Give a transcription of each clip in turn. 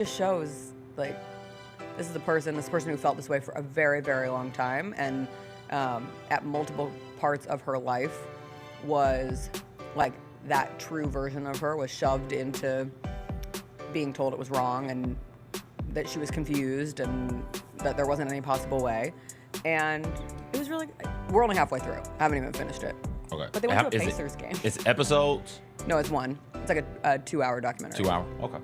just shows, like, this person who felt this way for a very, very long time, and at multiple parts of her life was, like, that true version of her was shoved into being told it was wrong and that she was confused and that there wasn't any possible way. And it was really, we're only halfway through. I haven't even finished it. Okay. But they went to a Pacers game. It's episodes? No, it's one. It's like a 2-hour documentary. 2 hour? Okay.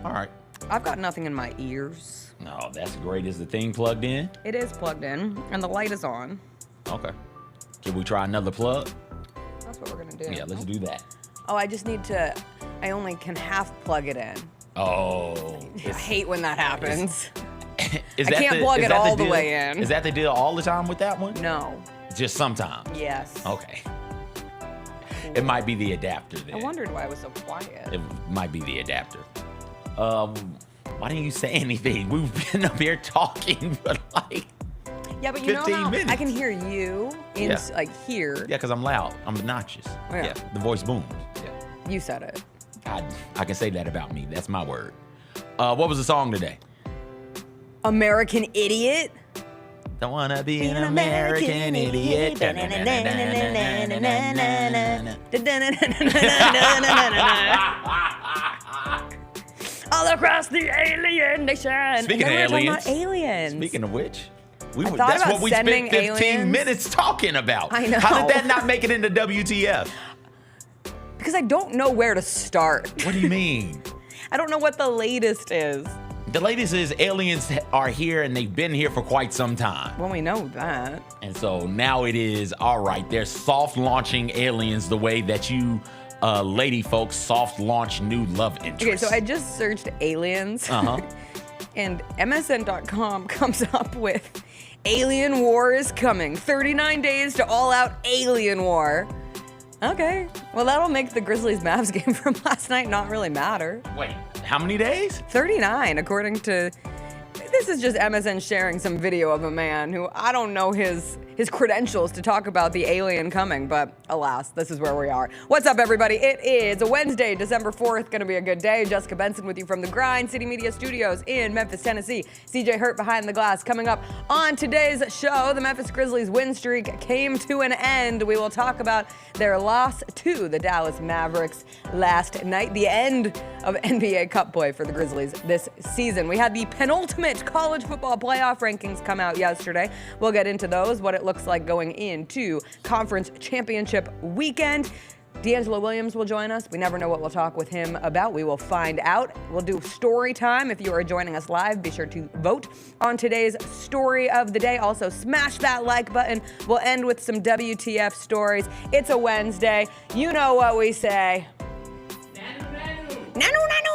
All right. I've got nothing in my ears. No, that's great. Is the thing plugged in? It is plugged in, and the light is on. Okay. Can we try another plug? That's what we're going to do. Yeah, let's do that. Oh, I only can half plug it in. Oh. I hate when that happens. I can't plug it all the way in. Is that the deal all the time with that one? No. Just sometimes? Yes. Okay. It might be the adapter then. I wondered why it was so quiet. It might be the adapter. Why didn't you say anything? We've been up here talking for like yeah, but you know 15 how minutes. I can hear you in like here. Yeah, because I'm loud. I'm obnoxious. Yeah. The voice booms. Yeah. You said it. I can say that about me. That's my word. What was the song today? American Idiot. Don't wanna be an American idiot. All across the alien nation. Speaking of aliens. Speaking of which, that's what we spent 15 minutes talking about. I know. How did that not make it into WTF? Because I don't know where to start. What do you mean? I don't know what the latest is. The latest is aliens are here and they've been here for quite some time. Well, we know that. And so now it is, all right, they're soft launching aliens the way that you lady folks soft launch new love interests. Okay, so I just searched aliens. And MSN.com comes up with Alien War is coming. 39 days to all-out alien war. Okay, well, that'll make the Grizzlies Mavs game from last night not really matter. Wait, how many days? 39, according to... This is just MSN sharing some video of a man who I don't know his credentials to talk about the alien coming, but alas, this is where we are. What's up, everybody? It is a Wednesday, December 4th. Gonna be a good day. Jessica Benson with you from the Grind City Media Studios in Memphis, Tennessee. CJ Hurt behind the glass. Coming up on today's show, the Memphis Grizzlies win streak came to an end. We will talk about their loss to the Dallas Mavericks last night, the end of NBA Cup play for the Grizzlies this season. We had the penultimate college football playoff rankings come out yesterday. We'll get into those, what it looks like going into conference championship weekend. DeAngelo Williams will join us. We never know what we'll talk with him about. We will find out. We'll do story time. If you are joining us live, be sure to vote on today's story of the day. Also, smash that like button. We'll end with some WTF stories. It's a Wednesday. You know what we say. Nanu, nanu. Nanu, nanu.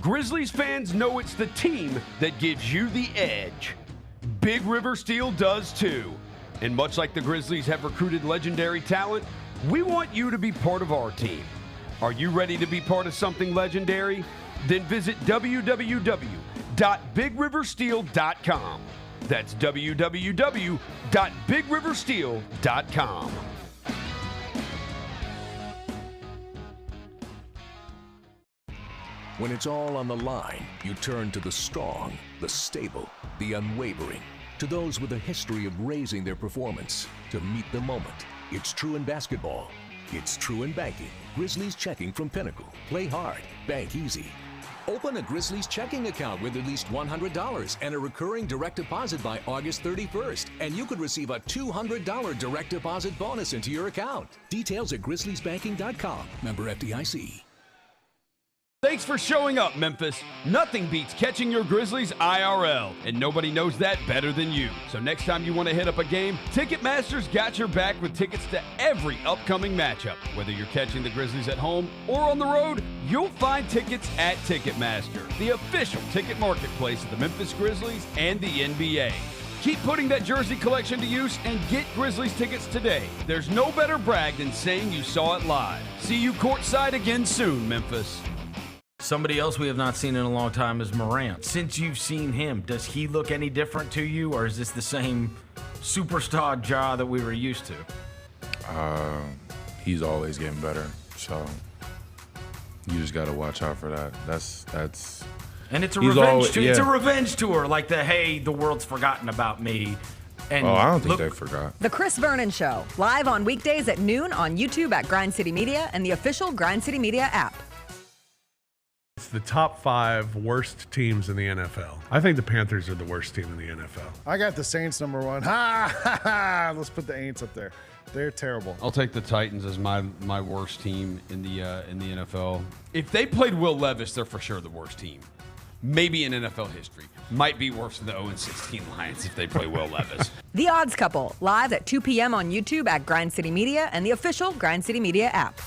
Grizzlies fans know it's the team that gives you the edge. Big River Steel does too. And much like the Grizzlies have recruited legendary talent, we want you to be part of our team. Are you ready to be part of something legendary? Then visit www.bigriversteel.com. That's www.bigriversteel.com. When it's all on the line, you turn to the strong, the stable, the unwavering. To those with a history of raising their performance to meet the moment. It's true in basketball. It's true in banking. Grizzlies Checking from Pinnacle. Play hard. Bank easy. Open a Grizzlies checking account with at least $100 and a recurring direct deposit by August 31st. And you could receive a $200 direct deposit bonus into your account. Details at grizzliesbanking.com. Member FDIC. Thanks for showing up, Memphis. Nothing beats catching your Grizzlies IRL, and nobody knows that better than you. So next time you want to hit up a game, Ticketmaster's got your back with tickets to every upcoming matchup. Whether you're catching the Grizzlies at home or on the road, you'll find tickets at Ticketmaster, the official ticket marketplace of the Memphis Grizzlies and the NBA. Keep putting that jersey collection to use and get Grizzlies tickets today. There's no better brag than saying you saw it live. See you courtside again soon, Memphis. Somebody else we have not seen in a long time is Morant. Since you've seen him, does he look any different to you, or is this the same superstar Ja that we were used to? He's always getting better. So you just got to watch out for that. That's. And it's a He's revenge always- tour. yeah. It's a revenge tour, like the world's forgotten about me. And Oh, I don't think look, they forgot. The Chris Vernon Show, live on weekdays at noon on YouTube at Grind City Media and the official Grind City Media app. It's the top 5 worst teams in the NFL. I think the Panthers are the worst team in the NFL. I got the Saints number 1. Ha ha ha! Let's put the Aints up there. They're terrible. I'll take the Titans as my worst team in the NFL. If they played Will Levis, they're for sure the worst team. Maybe in NFL history. Might be worse than the 0-16 Lions if they play Will Levis. The Odds Couple, live at 2 p.m. on YouTube at Grind City Media and the official Grind City Media app.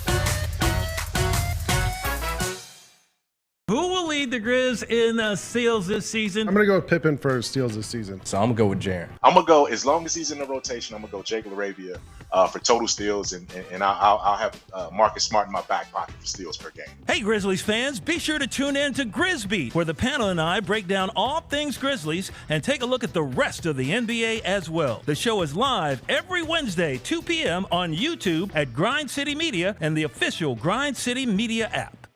Who will lead the Grizz in steals this season? I'm going to go with Pippen for steals this season. So I'm going to go with Jaren. I'm going to go, as long as he's in the rotation, I'm going to go Jake LaRavia for total steals, and I'll have Marcus Smart in my back pocket for steals per game. Hey, Grizzlies fans, be sure to tune in to Grizzbeat, where the panel and I break down all things Grizzlies and take a look at the rest of the NBA as well. The show is live every Wednesday, 2 p.m. on YouTube at Grind City Media and the official Grind City Media app.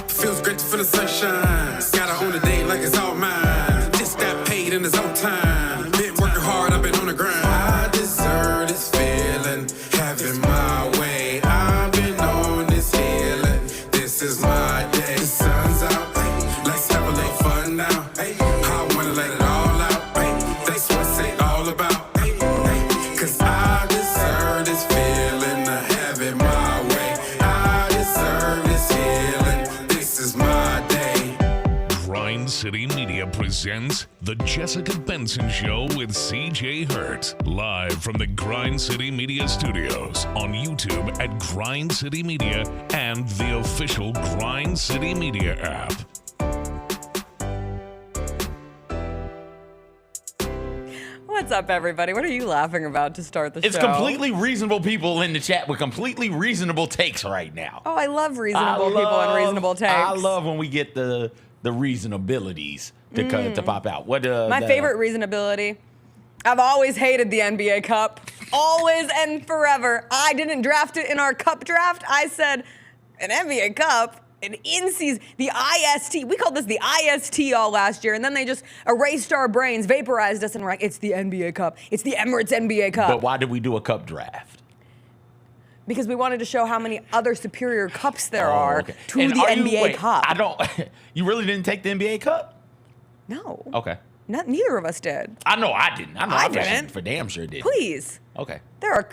Feels great to feel the sunshine. Gotta own the day like it's all mine. Just got paid in his own time. Been working hard, I've been on the grind. I deserve this feeling, having my way. I've been on this healing. This is my day. The sun's out, ay. Let's have a little fun now. Ay. I wanna let it all out. Ay. That's what it's all about. Ay. Ay. 'Cause I deserve this feeling, having my way. I deserve this healing. This is my day. Grind City Media presents The Jessica Benson Show with CJ Hurt. Live from the Grind City Media studios on YouTube at Grind City Media and the official Grind City Media app. What's up, everybody? What are you laughing about to start the It's show? completely reasonable people in the chat with completely reasonable takes right now. Oh, I love reasonable people and reasonable takes. I love when we get the reasonabilities to pop out. What My favorite reasonability. I've always hated the NBA Cup. Always and forever. I didn't draft it in our cup draft. I said, an NBA Cup, an in-season, the IST. We called this the IST all last year, and then they just erased our brains, vaporized us, and we're like, it's the NBA Cup. It's the Emirates NBA Cup. But why did we do a cup draft? Because we wanted to show how many other superior cups there are to And the are you- NBA wait, Cup. I don't. You really didn't take the NBA Cup? No. Okay. Neither of us did. I know I didn't. I didn't. For damn sure did. Please. Okay. I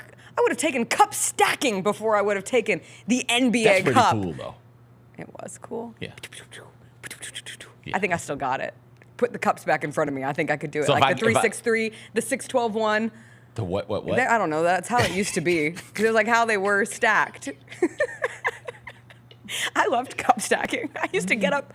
would have taken cup stacking before I would have taken the NBA That's pretty Cup. cool though. It was cool. Yeah. I think I still got it. Put the cups back in front of me. I think I could do it. So like if the I- 363, the 612 one. The what? I don't know. That's how it used to be. Because it was like how they were stacked. I loved cup stacking. I used to get up.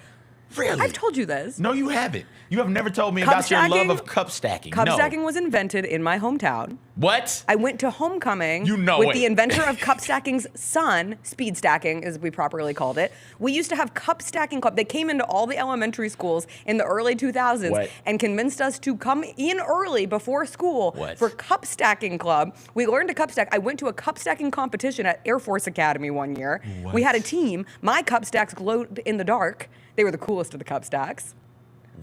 Really? I've told you this. No, you haven't. You have never told me Cup about your love stacking- of cup stacking. Cup No. stacking was invented in my hometown. What? I went to homecoming You know with it. the inventor of cup stacking's son, speed stacking, as we properly called it. We used to have cup stacking club. They came into all the elementary schools in the early 2000s What? and convinced us to come in early before school What? for cup stacking club. We learned to cup stack. I went to a cup stacking competition at Air Force Academy one year. What? We had a team. My cup stacks glowed in the dark. They were the coolest of the cup stacks.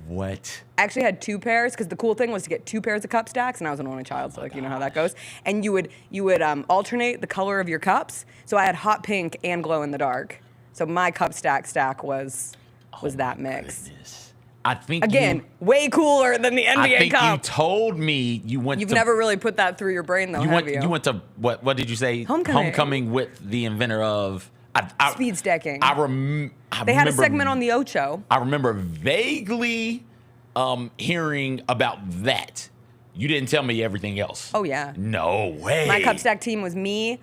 What? I actually had 2 pairs because the cool thing was to get 2 pairs of cup stacks, and I was an only child, so you know how that goes. And you would alternate the color of your cups. So I had hot pink and glow in the dark. So my cup stack was that mix. Goodness. I think Again, way cooler than the NBA I think Cup. you told me you went. You've to, never really put that through your brain, though, You have went. you? You went to what? What did you say? Homecoming. with the inventor of Speed stacking. I They had a remember- segment on the Ocho. I remember vaguely hearing about that. You didn't tell me everything else. Oh, yeah. No way. My cup stack team was me,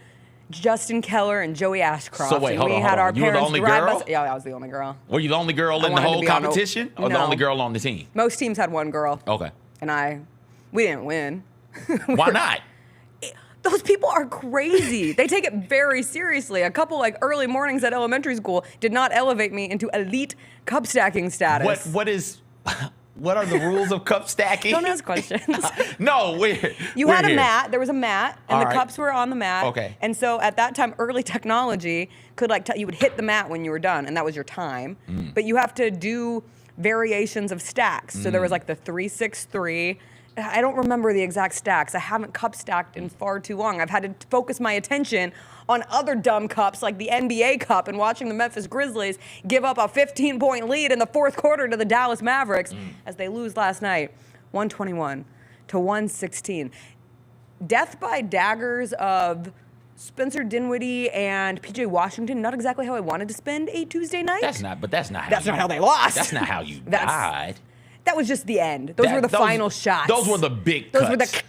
Justin Keller, and Joey Ashcroft. So wait, and hold we on, had hold our on. You were the parents only drive girl? us. Yeah, I was the only girl. Were you the only girl I in the wanted to whole be on the- competition, or the No. only girl on the team? Most teams had one girl. Okay. And we didn't win. Why not? Those people are crazy. They take it very seriously. A couple like early mornings at elementary school did not elevate me into elite cup stacking status. What are the rules of cup stacking? Don't ask questions. No, you had a mat. There was a mat, and the right. cups were on the mat. Okay. And so at that time, early technology could you would hit the mat when you were done, and that was your time. But you have to do variations of stacks. So there was like the 3-6-3. I don't remember the exact stacks. I haven't cup stacked in far too long. I've had to focus my attention on other dumb cups like the NBA Cup and watching the Memphis Grizzlies give up a 15-point lead in the fourth quarter to the Dallas Mavericks as they lose last night, 121 to 116. Death by daggers of Spencer Dinwiddie and PJ Washington, not exactly how I wanted to spend a Tuesday night. That's not how they lost. That's not how you died. That was just the end. Those were the final shots. Those were the big cuts. Those were the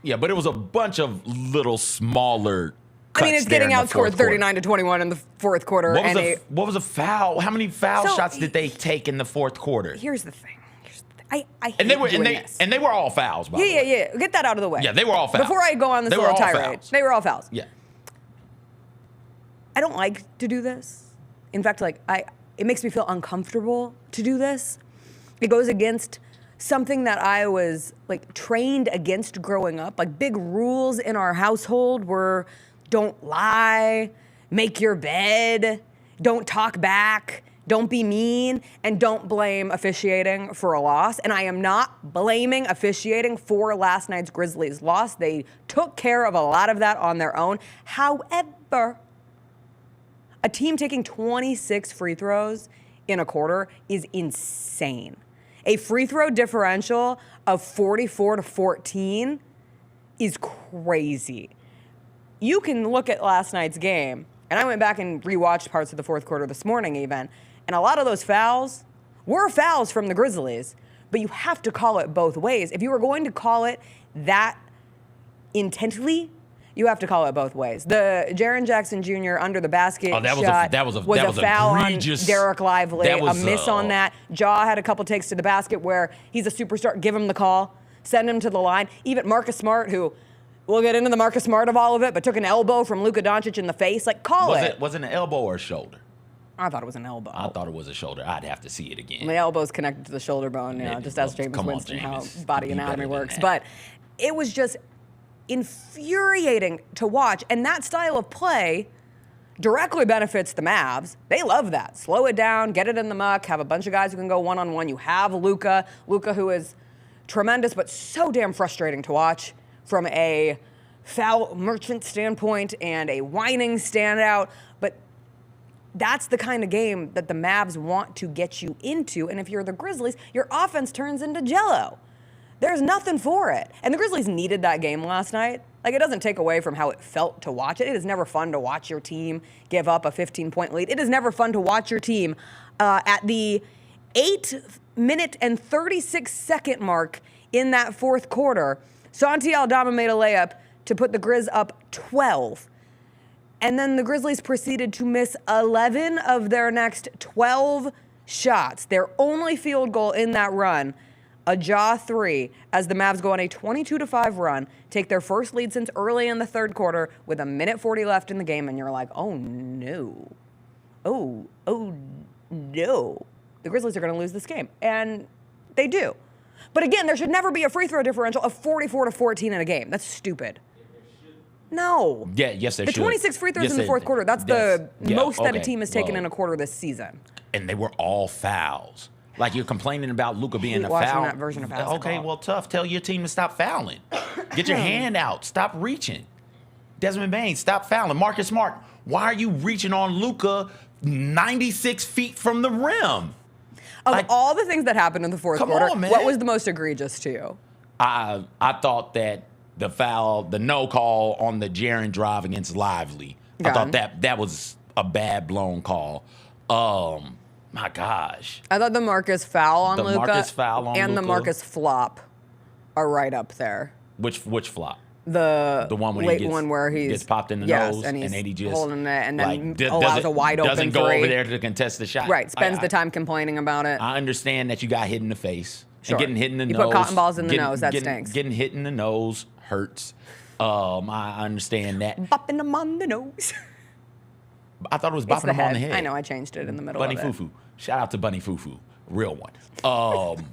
Yeah, but it was a bunch of little smaller cuts. I mean, it's getting outscored 39-21 in the fourth quarter. What was a foul? How many foul shots did they take in the fourth quarter? Here's the thing. I hate doing this. And they were all fouls, by the way. Yeah. Get that out of the way. Yeah, they were all fouls. Before I go on this little tirade, they were all fouls. Yeah. I don't like to do this. In fact, it makes me feel uncomfortable to do this. It goes against something that I was trained against growing up. Like big rules in our household were don't lie, make your bed, don't talk back, don't be mean, and don't blame officiating for a loss. And I am not blaming officiating for last night's Grizzlies loss. They took care of a lot of that on their own. However, a team taking 26 free throws in a quarter is insane. A free throw differential of 44-14 is crazy. You can look at last night's game, and I went back and rewatched parts of the fourth quarter this morning even, and a lot of those fouls were fouls from the Grizzlies, but you have to call it both ways. If you were going to call it that intently, you have to call it both ways. The Jaren Jackson Jr. under the basket shot was a foul egregious, on Derek Lively, a miss on that. Ja had a couple takes to the basket where he's a superstar. Give him the call. Send him to the line. Even Marcus Smart, who we'll get into the Marcus Smart of all of it, but took an elbow from Luka Doncic in the face. Call it. Was it an elbow or a shoulder? I thought it was an elbow. I thought it was a shoulder. I'd have to see it again. The elbow's connected to the shoulder bone, just ask James Winston how body anatomy works. But it was just infuriating to watch, and that style of play directly benefits the Mavs. They love that. Slow it down, get it in the muck, have a bunch of guys who can go one-on-one. You have Luka who is tremendous but so damn frustrating to watch from a foul merchant standpoint and a whining standout. But that's the kind of game that the Mavs want to get you into, and if you're the Grizzlies, your offense turns into jello. There's nothing for it. And the Grizzlies needed that game last night. It doesn't take away from how it felt to watch it. It is never fun to watch your team give up a 15-point lead. It is never fun to watch your team at the 8-minute and 36-second mark in that fourth quarter. Santi Aldama made a layup to put the Grizz up 12. And then the Grizzlies proceeded to miss 11 of their next 12 shots. Their only field goal in that run, a Ja 3, as the Mavs go on a 22-5 run, take their first lead since early in the third quarter with 1:40 left in the game, and you're like, oh no. Oh no. The Grizzlies are going to lose this game. And they do. But again, there should never be a free throw differential of 44-14 in a game. That's stupid. No. Yeah, yes, there should. The 26 free throws in the fourth quarter, that's the most that a team has taken in a quarter this season. And they were all fouls. You're complaining about Luka being a watching foul. That version of basketball. Okay, well, tough. Tell your team to stop fouling. Get your hand out. Stop reaching. Desmond Bain, stop fouling. Marcus Smart, why are you reaching on Luka 96 feet from the rim? Of all the things that happened in the fourth quarter, what was the most egregious to you? I thought that the foul, the no call on the Jaren drive against Lively, I thought that was a bad blown call. My gosh. I thought the Marcus foul on Luka and the Luka. Marcus flop are right up there. Which flop? The one when late he one where he gets popped in the nose and then he just holding it and then allows a wide open doesn't go over there to contest the shot. Right, spends the time complaining about it. I understand that you got hit in the face. Sure. And getting hit in the nose. You put cotton balls in the nose, that stinks. Getting hit in the nose hurts. I understand that. Bopping them on the nose. I thought it was It's bopping them on the head. I know, I changed it in the middle Bunny of it. Fufu. Shout out to Bunny Fufu. Real one.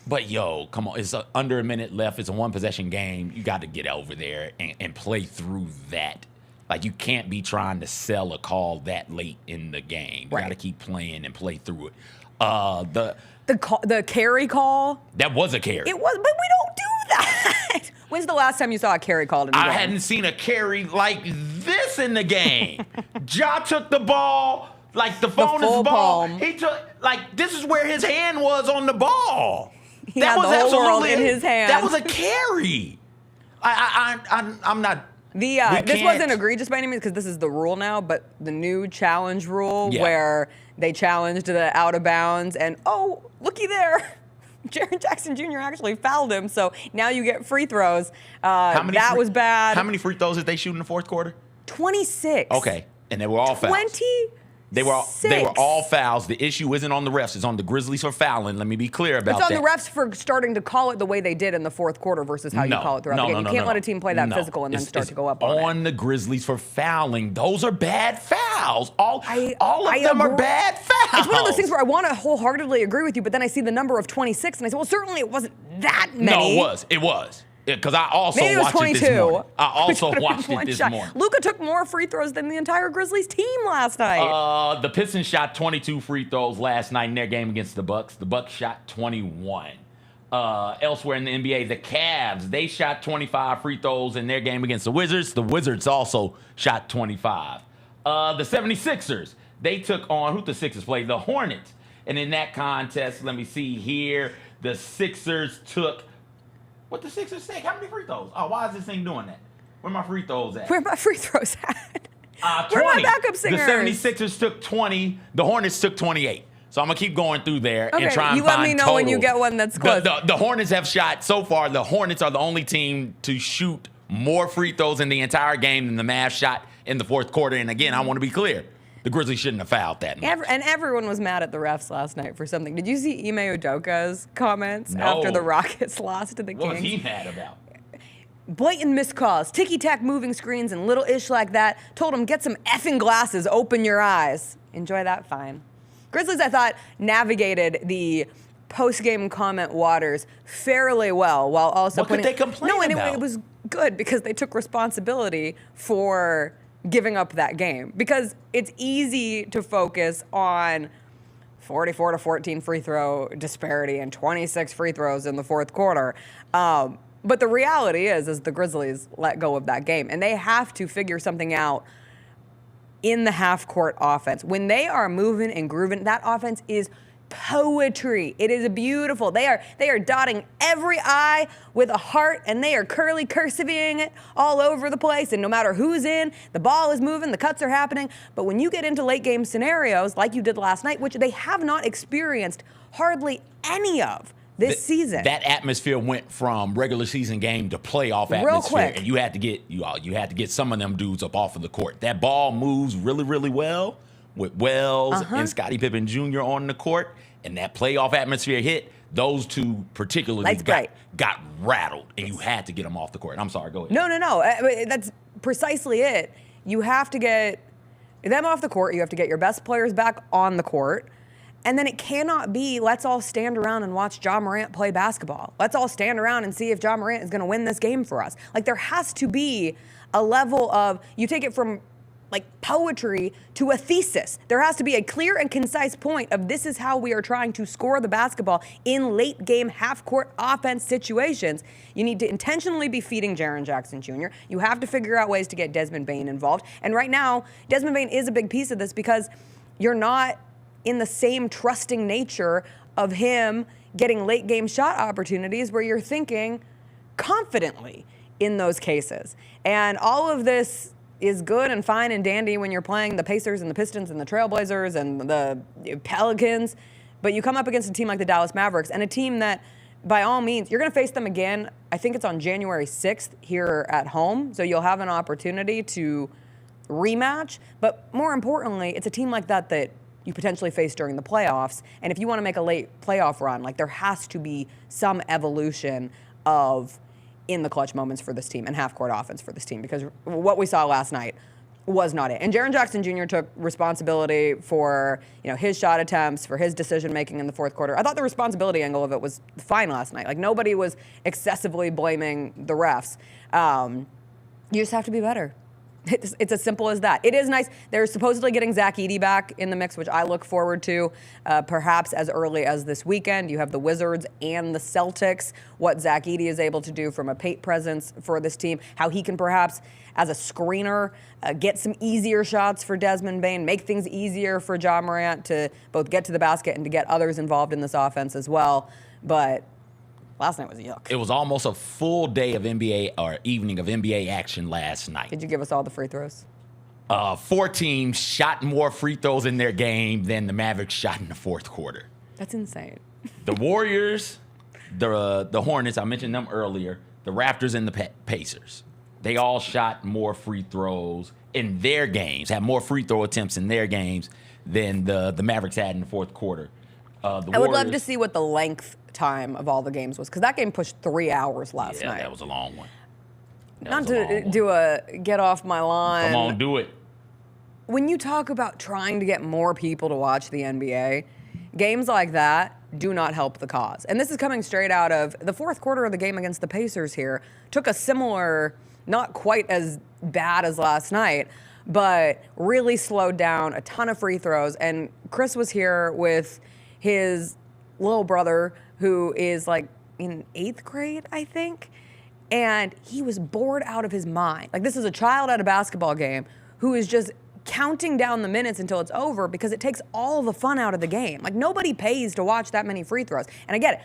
But yo, come on. It's under a minute left. It's a one-possession game. You got to get over there and play through that. Like, you can't be trying to sell a call that late in the game. You got to keep playing and play through it. The carry call. That was a carry. It was, but we don't do that. When's the last time you saw a carry called in the game? I hadn't seen a carry like this in the game. Ja took the ball like the phone is the ball. Palm. He took, like, this is where his hand was on the ball. He had the whole world in his hand. That was a carry. I'm not. This wasn't egregious by any means because this is the rule now, but the new challenge rule where they challenged the out of bounds and, oh, looky there. Jaren Jackson Jr. actually fouled him, so now you get free throws. That was bad. How many free throws did they shoot in the fourth quarter? 26. Okay, and they were all fouls. 20. They were all fouls. The issue isn't on the refs. It's on the Grizzlies for fouling. Let me be clear about that. It's on the refs for starting to call it the way they did in the fourth quarter versus how you call it throughout the game. You can't let a team play that physical and then start to go up on it. On the Grizzlies for fouling. Those are bad fouls. All of them are bad fouls. It's one of those things where I want to wholeheartedly agree with you, but then I see the number of 26 and I say, well, certainly it wasn't that many. No, it was. Because I also Maybe it was watched 22. it this morning. I also watched it this morning. Luka took more free throws than the entire Grizzlies team last night. The Pistons shot 22 free throws last night in their game against the Bucks. The Bucks shot 21. Elsewhere in the NBA, the Cavs, they shot 25 free throws in their game against the Wizards. The Wizards also shot 25. The 76ers, they took on, who the Sixers played? The Hornets. And in that contest, let me see here, the Sixers took, what the Sixers take? How many free throws? Oh, why is this thing doing that? Where my free throws at? Where my free throws at? 20. Where my backup singers? The 76ers took 20. The Hornets took 28. So I'm going to keep going through there and try and find you let me know total. when you get one that's close. The Hornets have shot, so far, the Hornets are the only team to shoot more free throws in the entire game than the Mavs shot in the fourth quarter. And again, I want to be clear. The Grizzlies shouldn't have fouled that much. And everyone was mad at the refs last night for something. Did you see Ime Udoka's comments No. after the Rockets lost to the Kings? What was he mad about? Blatant missed calls, ticky-tack moving screens, and little ish like that. Told him, get some effing glasses, open your eyes. Enjoy that, fine. Grizzlies, I thought, navigated the post-game comment waters fairly well, while also What could they complain No, and about? it was good because they took responsibility for giving up that game. Because it's easy to focus on 44 to 14 free throw disparity and 26 free throws in the fourth quarter. But the reality is the Grizzlies let go of that game, and they have to figure something out in the half-court offense. When they are moving and grooving, that offense is poetry. It is beautiful. They are dotting every I with a heart, and they are cursiving it all over the place. And no matter who's in, the ball is moving, the cuts are happening. But when you get into late-game scenarios like you did last night, which they have not experienced hardly any of this season. That atmosphere went from regular season game to playoff atmosphere. Real quick. And you had to get some of them dudes up off of the court. That ball moves really, really well with Wells and Scottie Pippen Jr. on the court. And that playoff atmosphere hit, those two particularly got rattled. And you had to get them off the court. I'm sorry, go ahead. No. That's precisely it. You have to get them off the court. You have to get your best players back on the court. And then it cannot be, let's all stand around and watch Ja Morant play basketball. Let's all stand around and see if Ja Morant is going to win this game for us. Like, there has to be a level of, you take it from like poetry to a thesis. There has to be a clear and concise point of this is how we are trying to score the basketball in late game half-court offense situations. You need to intentionally be feeding Jaren Jackson Jr. You have to figure out ways to get Desmond Bane involved. And right now, Desmond Bane is a big piece of this because you're not in the same trusting nature of him getting late game shot opportunities where you're thinking confidently in those cases. And all of this is good and fine and dandy when you're playing the Pacers and the Pistons and the Trailblazers and the Pelicans, but you come up against a team like the Dallas Mavericks and a team that, by all means, you're going to face them again. I think it's on January 6th here at home, so you'll have an opportunity to rematch. But more importantly, it's a team like that that you potentially face during the playoffs. And if you want to make a late playoff run, like, there has to be some evolution of in the clutch moments for this team and half-court offense for this team, because what we saw last night was not it. And Jaren Jackson Jr. took responsibility for his shot attempts, for his decision-making in the fourth quarter. I thought the responsibility angle of it was fine last night. Like, nobody was excessively blaming the refs. You just have to be better. It's as simple as that. It is nice. They're supposedly getting Zach Edey back in the mix, which I look forward to, perhaps as early as this weekend. You have the Wizards and the Celtics. What Zach Edey is able to do from a paint presence for this team, how he can perhaps, as a screener, get some easier shots for Desmond Bane, make things easier for Ja Morant to both get to the basket and to get others involved in this offense as well. But last night was yuck. It was almost a full day of NBA or evening of NBA action last night. Did you give us all the free throws? 4 teams shot more free throws in their game than the Mavericks shot in the fourth quarter. That's insane. The Warriors, the Hornets, I mentioned them earlier, the Raptors and the Pacers. They all shot more free throws in their games, had more free throw attempts in their games than the Mavericks had in the fourth quarter. I would love to see what the length time of all the games was, because that game pushed 3 hours last night. Yeah, that was a long one. Not to do a get off my line. Come on, do it. When you talk about trying to get more people to watch the NBA, games like that do not help the cause. And this is coming straight out of the fourth quarter of the game against the Pacers here. Took a similar, not quite as bad as last night, but really slowed down, a ton of free throws. And Chris was here with his little brother, who is like in 8th grade, I think. And he was bored out of his mind. Like, this is a child at a basketball game who is just counting down the minutes until it's over, because it takes all the fun out of the game. Like, nobody pays to watch that many free throws. And I get it.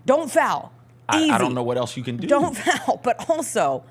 Don't foul. Easy. I don't know what else you can do. Don't foul. But also,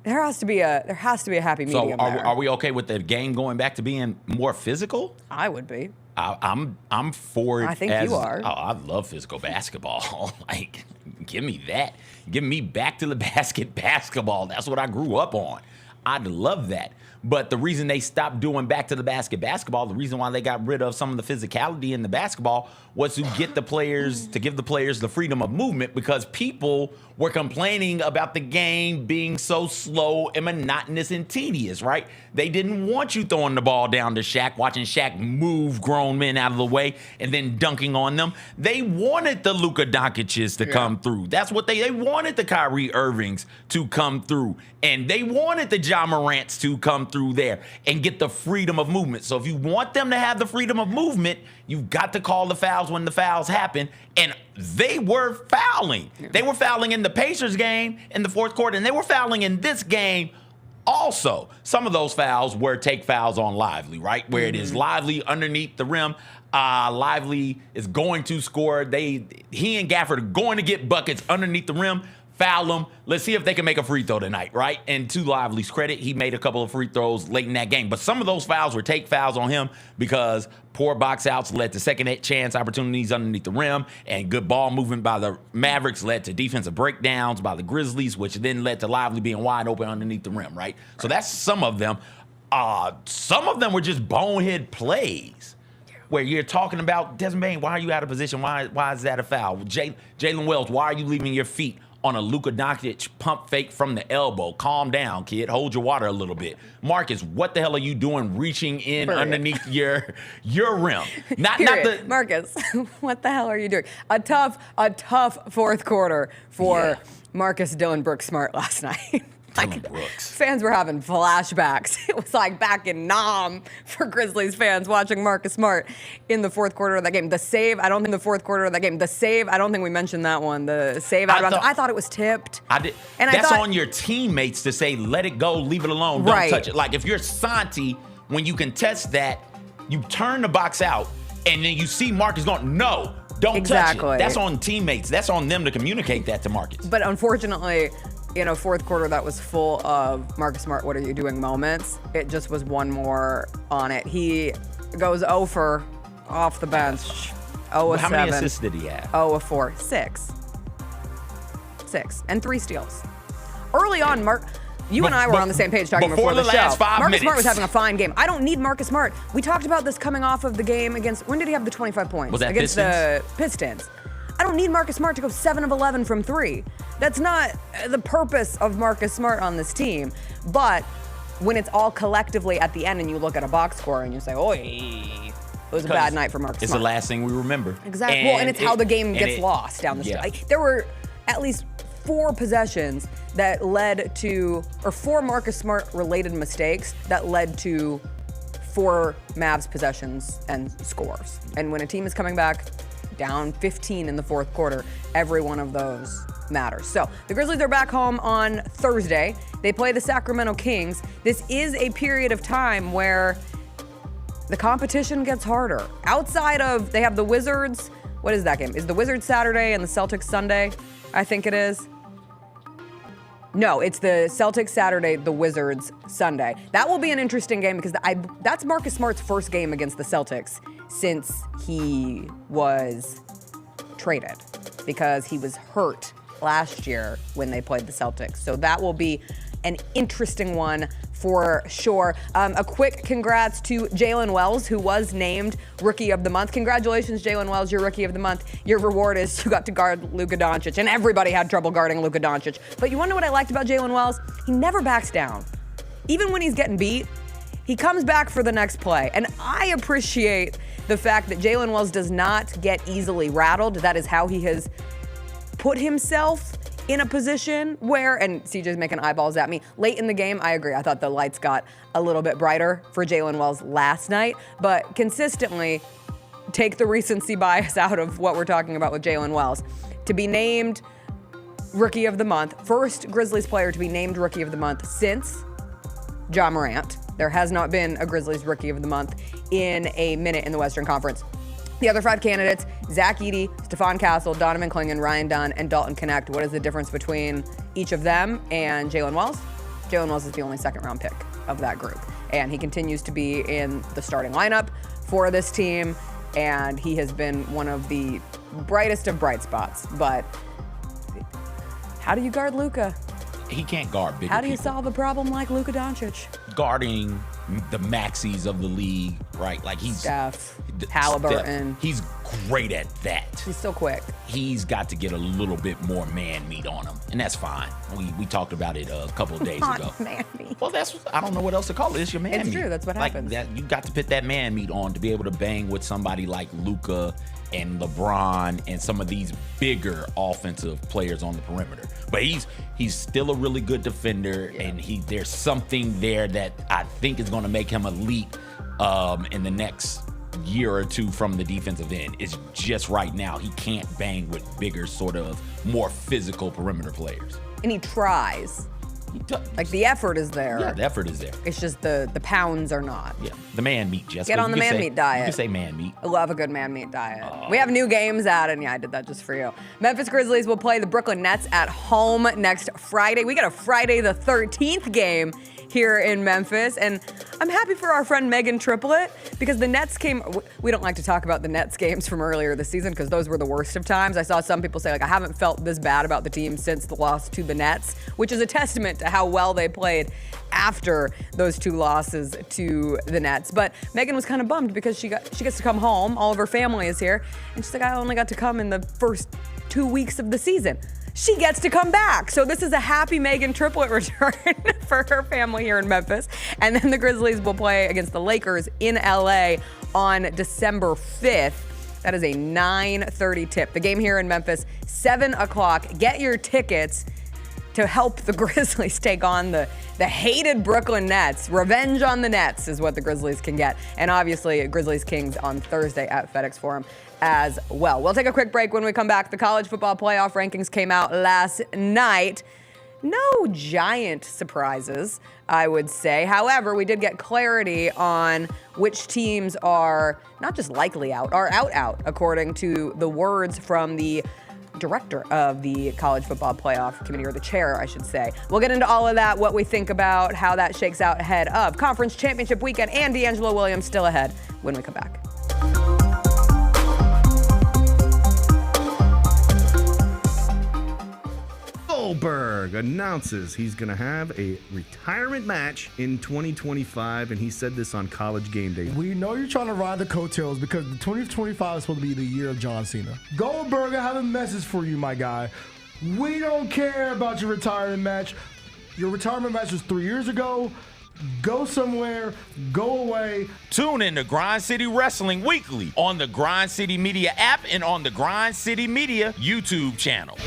there has to be a happy medium So there. are we okay with the game going back to being more physical? I would be. I'm for it. I think you are. Oh, I love physical basketball. Like, give me that. Give me back to the basket basketball. That's what I grew up on. I'd love that. But the reason they stopped doing back to the basket basketball, the reason why they got rid of some of the physicality in the basketball, was to get the players, to give the players the freedom of movement, because people were complaining about the game being so slow and monotonous and tedious, right? They didn't want you throwing the ball down to Shaq, watching Shaq move grown men out of the way and then dunking on them. They wanted the Luka Doncic's to come through. That's what they wanted, the Kyrie Irvings to come through. And they wanted the Ja Morants to come through there and get the freedom of movement. So if you want them to have the freedom of movement, you've got to call the fouls when the fouls happen. And they were fouling. They were fouling in the Pacers game in the fourth quarter, and they were fouling in this game also. Some of those fouls were take fouls on Lively, right? Where it is Lively underneath the rim. Lively is going to score. He and Gafford are going to get buckets underneath the rim. Foul them. Let's see if they can make a free throw tonight, right? And to Lively's credit, he made a couple of free throws late in that game. But some of those fouls were take fouls on him, because poor box outs led to second chance opportunities underneath the rim, and good ball movement by the Mavericks led to defensive breakdowns by the Grizzlies, which then led to Lively being wide open underneath the rim, right? So that's some of them. Some of them were just bonehead plays, where you're talking about Desmond Bane, why are you out of position? Why is that a foul? Jalen Wells, why are you leaving your feet on a Luka Doncic pump fake from the elbow? Calm down, kid. Hold your water a little bit. Marcus, what the hell are you doing reaching in underneath your rim? Marcus, what the hell are you doing? A tough fourth quarter for Marcus Dillon Brooks Smart last night. Fans were having flashbacks. It was like back in Nam for Grizzlies fans watching Marcus Smart in the fourth quarter of that game. The save, I don't think the fourth quarter of that game. The save, I don't think we mentioned that one. The save, I thought it was tipped. I did. And that's on your teammates to say, let it go, leave it alone, don't touch it. Like, if you're Santi, when you contest that, you turn the box out, and then you see Marcus going, no, don't touch it. That's on teammates. That's on them to communicate that to Marcus. But unfortunately, in a fourth quarter that was full of Marcus Smart, what are you doing moments, it just was one more on it. He goes 0 for off the bench, 0 of 7. How many assists did he have? 0 of 4. 6. And 3 steals. Early on, you and I were on the same page talking before the show. Last 5 Marcus minutes. Smart was having a fine game. I don't need Marcus Smart. We talked about this coming off of the game against, when did he have the 25 points? Was that against the Pistons. I don't need Marcus Smart to go 7 of 11 from 3. That's not the purpose of Marcus Smart on this team. But when it's all collectively at the end and you look at a box score and you say, oi, it was a bad night for Marcus Smart. It's the last thing we remember. Exactly. And it's how the game gets lost down the stretch. Like, there were at least 4 possessions that led to, or 4 Marcus Smart related mistakes that led to 4 Mavs possessions and scores. And when a team is coming back down 15 in the fourth quarter, every one of those matters. So the Grizzlies are back home on Thursday. They play the Sacramento Kings. This is a period of time where the competition gets harder. Outside of, they have the Wizards. What is that game? Is the Wizards Saturday and the Celtics Sunday? I think it is. No, it's the Celtics Saturday, the Wizards Sunday. That will be an interesting game because that's Marcus Smart's first game against the Celtics since he was traded, because he was hurt last year when they played the Celtics. So that will be an interesting one for sure. A quick congrats to Jalen Wells, who was named Rookie of the Month. Congratulations, Jalen Wells, you're Rookie of the Month. Your reward is you got to guard Luka Doncic, and everybody had trouble guarding Luka Doncic. But you want to know what I liked about Jalen Wells? He never backs down. Even when he's getting beat, he comes back for the next play. And I appreciate the fact that Jalen Wells does not get easily rattled. That is how he has put himself in a position where, and CJ's making eyeballs at me, late in the game, I agree. I thought the lights got a little bit brighter for Jalen Wells last night, but consistently take the recency bias out of what we're talking about with Jalen Wells. To be named Rookie of the Month, first Grizzlies player to be named Rookie of the Month since Ja Morant. There has not been a Grizzlies Rookie of the Month in a minute in the Western Conference. The other 5 candidates, Zach Edey, Stephon Castle, Donovan Clingan, Ryan Dunn, and Dalton Connect. What is the difference between each of them and Jalen Wells? Jalen Wells is the only second-round pick of that group. And he continues to be in the starting lineup for this team, and he has been one of the brightest of bright spots. But how do you guard Luka? He can't guard bigger How do you people. solve a problem like Luka Doncic? Guarding the maxis of the league, right? Like he's Steph, Halliburton. He's great at that. He's so quick. He's got to get a little bit more man meat on him, and that's fine. We talked about it a couple of days ago. Man meat. Well, I don't know what else to call it. It's your man meat. It's true. That's what happens. That, you got to put that man meat on to be able to bang with somebody like Luka and LeBron and some of these bigger offensive players on the perimeter. But he's still a really good defender, and there's something there that I think is going to make him elite in the next year or two from the defensive end. It's just right now he can't bang with bigger, sort of more physical perimeter players. And he tries. Like, the effort is there. Yeah, the effort is there. It's just the pounds are not. Yeah, the man meat, Jessica. Get on the man meat diet. You can say man meat. I love a good man meat diet. We have new games out, and I did that just for you. Memphis Grizzlies will play the Brooklyn Nets at home next Friday. We got a Friday the 13th game here in Memphis, and I'm happy for our friend Megan Triplett, because the Nets came. We don't like to talk about the Nets games from earlier this season because those were the worst of times. I saw some people say, like, I haven't felt this bad about the team since the loss to the Nets, which is a testament to how well they played after those 2 losses to the Nets. But Megan was kind of bummed because she gets to come home. All of her family is here, and she's like, I only got to come in the first 2 weeks of the season. She gets to come back. So this is a happy Megan Triplett return for her family here in Memphis. And then the Grizzlies will play against the Lakers in LA on December 5th. That is a 9:30 tip. The game here in Memphis, 7 o'clock. Get your tickets to help the Grizzlies take on the hated Brooklyn Nets. Revenge on the Nets is what the Grizzlies can get. And obviously, Grizzlies Kings on Thursday at FedEx Forum as well. We'll take a quick break. When we come back, the college football playoff rankings came out last night. No giant surprises, I would say. However, we did get clarity on which teams are not just likely out, are out, according to the words from the director of the college football playoff committee, or the chair, I should say. We'll get into all of that, what we think about how that shakes out ahead of conference championship weekend, and DeAngelo Williams still ahead when we come back. Goldberg announces he's going to have a retirement match in 2025, and he said this on College Game Day. We know you're trying to ride the coattails because the 2025 is supposed to be the year of John Cena. Goldberg, I have a message for you, my guy. We don't care about your retirement match. Your retirement match was 3 years ago. Go somewhere, go away. Tune in to Grind City Wrestling weekly on the Grind City Media app and on the Grind City Media YouTube channel.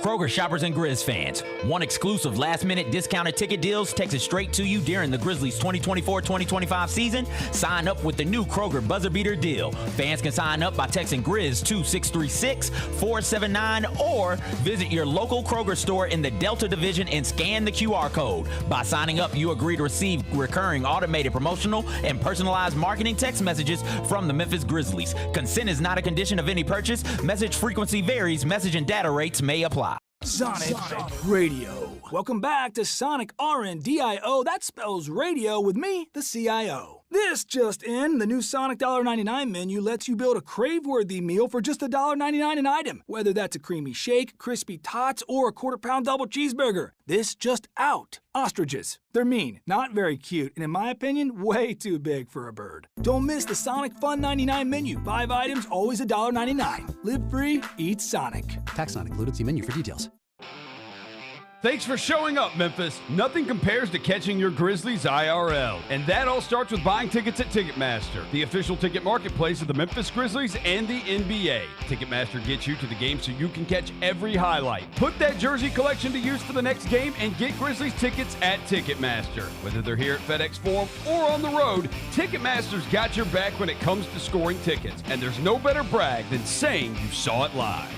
Kroger shoppers and Grizz fans, want exclusive last-minute discounted ticket deals texted straight to you during the Grizzlies 2024-2025 season? Sign up with the new Kroger Buzzer Beater deal. Fans can sign up by texting Grizz to 636-479 or visit your local Kroger store in the Delta Division and scan the QR code. By signing up, you agree to receive recurring automated promotional and personalized marketing text messages from the Memphis Grizzlies. Consent is not a condition of any purchase. Message frequency varies. Message and data rates may apply. Sonic Radio. Welcome back to Sonic RNDIO. That spells radio with me, the CIO. This just in, the new Sonic $1.99 menu lets you build a crave-worthy meal for just $1.99 an item. Whether that's a creamy shake, crispy tots, or a quarter-pound double cheeseburger. This just out. Ostriches. They're mean, not very cute, and in my opinion, way too big for a bird. Don't miss the Sonic Fun 99 menu. 5 items, always $1.99. Live free, eat Sonic. Tax not included. See menu for details. Thanks for showing up, Memphis. Nothing compares to catching your Grizzlies IRL. And that all starts with buying tickets at Ticketmaster, the official ticket marketplace of the Memphis Grizzlies and the NBA. Ticketmaster gets you to the game so you can catch every highlight. Put that jersey collection to use for the next game and get Grizzlies tickets at Ticketmaster. Whether they're here at FedEx Forum or on the road, Ticketmaster's got your back when it comes to scoring tickets. And there's no better brag than saying you saw it live.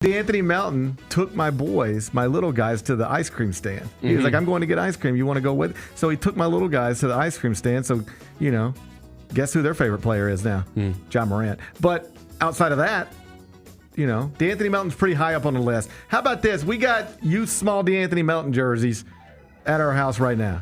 Anthony Melton took my boys, my little guys, to the ice cream stand. He was like, I'm going to get ice cream. You want to go with? So he took my little guys to the ice cream stand. So, you know, guess who their favorite player is now? John Morant. But outside of that, you know, DeAnthony Melton's pretty high up on the list. How about this? We got youth small DeAnthony Melton jerseys at our house right now.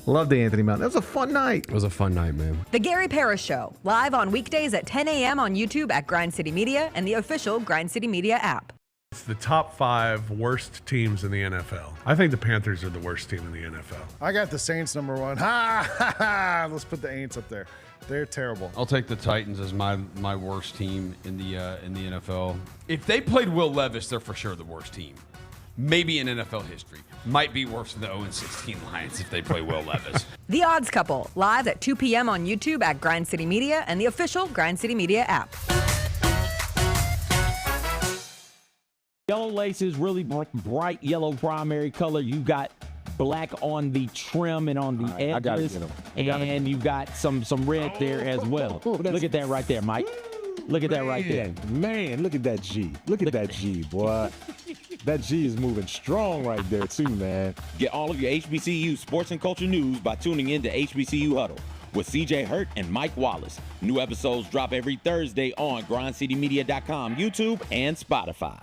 Love DeAnthony Melton. That was a fun night. It was a fun night, man. The Gary Parrish Show, live on weekdays at 10 a.m. on YouTube at Grind City Media and the official Grind City Media app. It's the top 5 worst teams in the NFL. I think the Panthers are the worst team in the NFL. I got the Saints number 1. Ha! Let's put the Aints up there. They're terrible. I'll take the Titans as my worst team in the NFL. If they played Will Levis, they're for sure the worst team. Maybe in NFL history. Might be worse than the 0-16 Lions if they play Will Levis. The Odds Couple, live at 2 p.m. on YouTube at Grind City Media and the official Grind City Media app. Yellow laces, really bright yellow primary color. You got black on the trim and on the edges. I gotta get 'em. And you got some red there as well. Look at that right there, Mike. Look at that right there. Man, look at that G. Look at that G, boy. That G is moving strong right there, too, man. Get all of your HBCU sports and culture news by tuning in to HBCU Huddle with CJ Hurt and Mike Wallace. New episodes drop every Thursday on grindcitymedia.com, YouTube, and Spotify.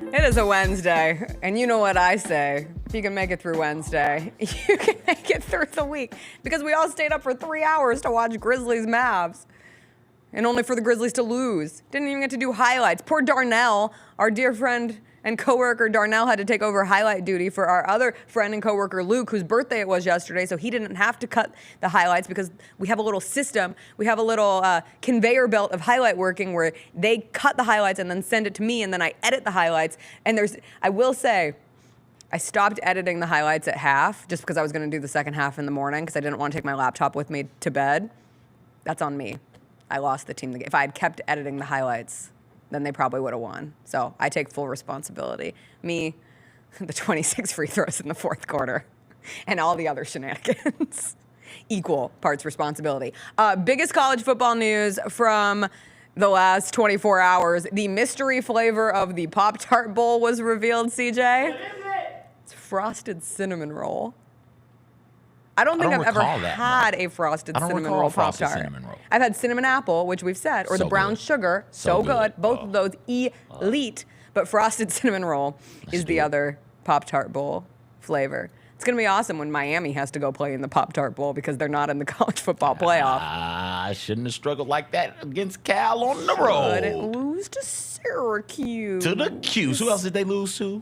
It is a Wednesday, and you know what I say. If you can make it through Wednesday, you can make it through the week. Because we all stayed up for 3 hours to watch Grizzlies Mavs. And only for the Grizzlies to lose. Didn't even get to do highlights. Poor Darnell, our dear friend and coworker Darnell, had to take over highlight duty for our other friend and coworker Luke, whose birthday it was yesterday, so he didn't have to cut the highlights because we have a little system. We have a little conveyor belt of highlight working where they cut the highlights and then send it to me, and then I edit the highlights. And I will say, I stopped editing the highlights at half just because I was going to do the second half in the morning because I didn't want to take my laptop with me to bed. That's on me. I lost the team the game. If I had kept editing the highlights, then they probably would have won. So I take full responsibility. Me, the 26 free throws in the fourth quarter, and all the other shenanigans. Equal parts responsibility. Biggest college football news from the last 24 hours. The mystery flavor of the Pop-Tart Bowl was revealed, CJ. What is it? It's frosted cinnamon roll. I don't think I I've don't ever recall that, had a frosted I don't cinnamon recall roll frosted Pop-Tart. cinnamon roll. I've had cinnamon apple, which we've said, or the So brown good. sugar. So So good. good. Both of those elite. But frosted cinnamon roll is the other Pop-Tart bowl flavor. It's going to be awesome when Miami has to go play in the Pop-Tart Bowl because they're not in the college football playoff. I shouldn't have struggled like that against Cal on the road. Couldn't lose to Syracuse. To the Qs. Who else did they lose to?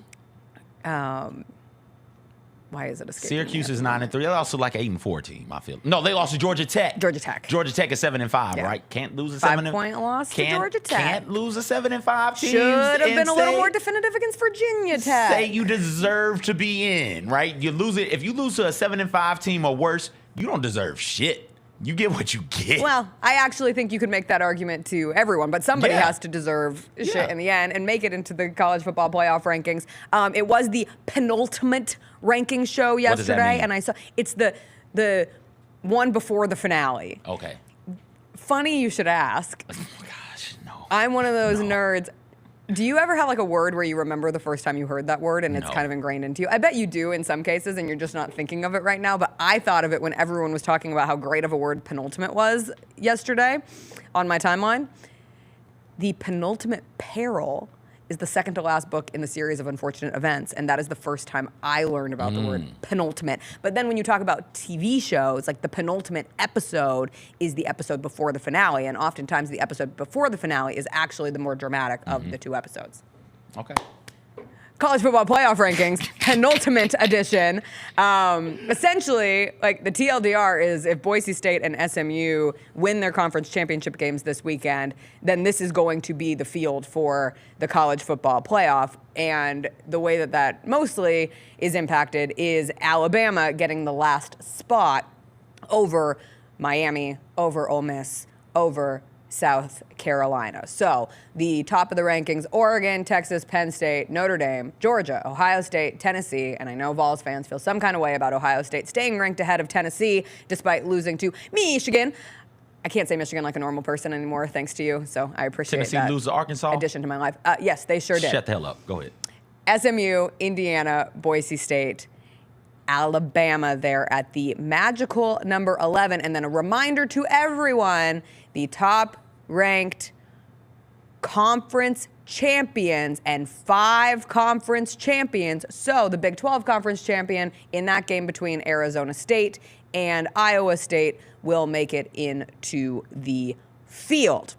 Why is it escaping Syracuse me? is 9-3. They lost to like an 8-4 team, I feel. No, they lost to Georgia Tech. Georgia Tech. Georgia Tech is 7-5, Yeah. right? Can't lose a 7 5-point loss to Georgia Tech. Can't lose a 7-5 team. Should have been and a little say- more definitive against Virginia Tech. Say you deserve to be in, right? You lose it. If you lose to a 7-5 team or worse, you don't deserve shit. You get what you get. Well, I actually think you could make that argument to everyone, but somebody has to deserve shit in the end and make it into the college football playoff rankings. It was the penultimate ranking show does that yesterday, mean? and I saw it's the one before the finale. Okay. Funny you should ask. Oh gosh, no. I'm one of those nerds. Do you ever have like a word where you remember the first time you heard that word and it's No. kind of ingrained into you? I bet you do in some cases and you're just not thinking of it right now, but I thought of it when everyone was talking about how great of a word penultimate was yesterday on my timeline. The Penultimate Peril is the second to last book in the series of unfortunate events, and that is the first time I learned about the word penultimate. But then when you talk about TV shows, like the penultimate episode is the episode before the finale, and oftentimes the episode before the finale is actually the more dramatic of the two episodes. Okay. College football playoff rankings, penultimate edition. Essentially, like the TLDR is if Boise State and SMU win their conference championship games this weekend, then this is going to be the field for the college football playoff. And the way that that mostly is impacted is Alabama getting the last spot over Miami, over Ole Miss, over South Carolina. So the top of the rankings, Oregon, Texas, Penn State, Notre Dame, Georgia, Ohio State, Tennessee, and I know Vols fans feel some kind of way about Ohio State staying ranked ahead of Tennessee despite losing to Michigan. I can't say Michigan like a normal person anymore, thanks to you, so I appreciate Tennessee that lose to Arkansas? addition to my life. Yes, they sure did. Shut the hell up. Go ahead. SMU, Indiana, Boise State, Alabama there at the magical number 11. And then a reminder to everyone, the top ranked conference champions and 5 conference champions. So the Big 12 conference champion in that game between Arizona State and Iowa State will make it into the field.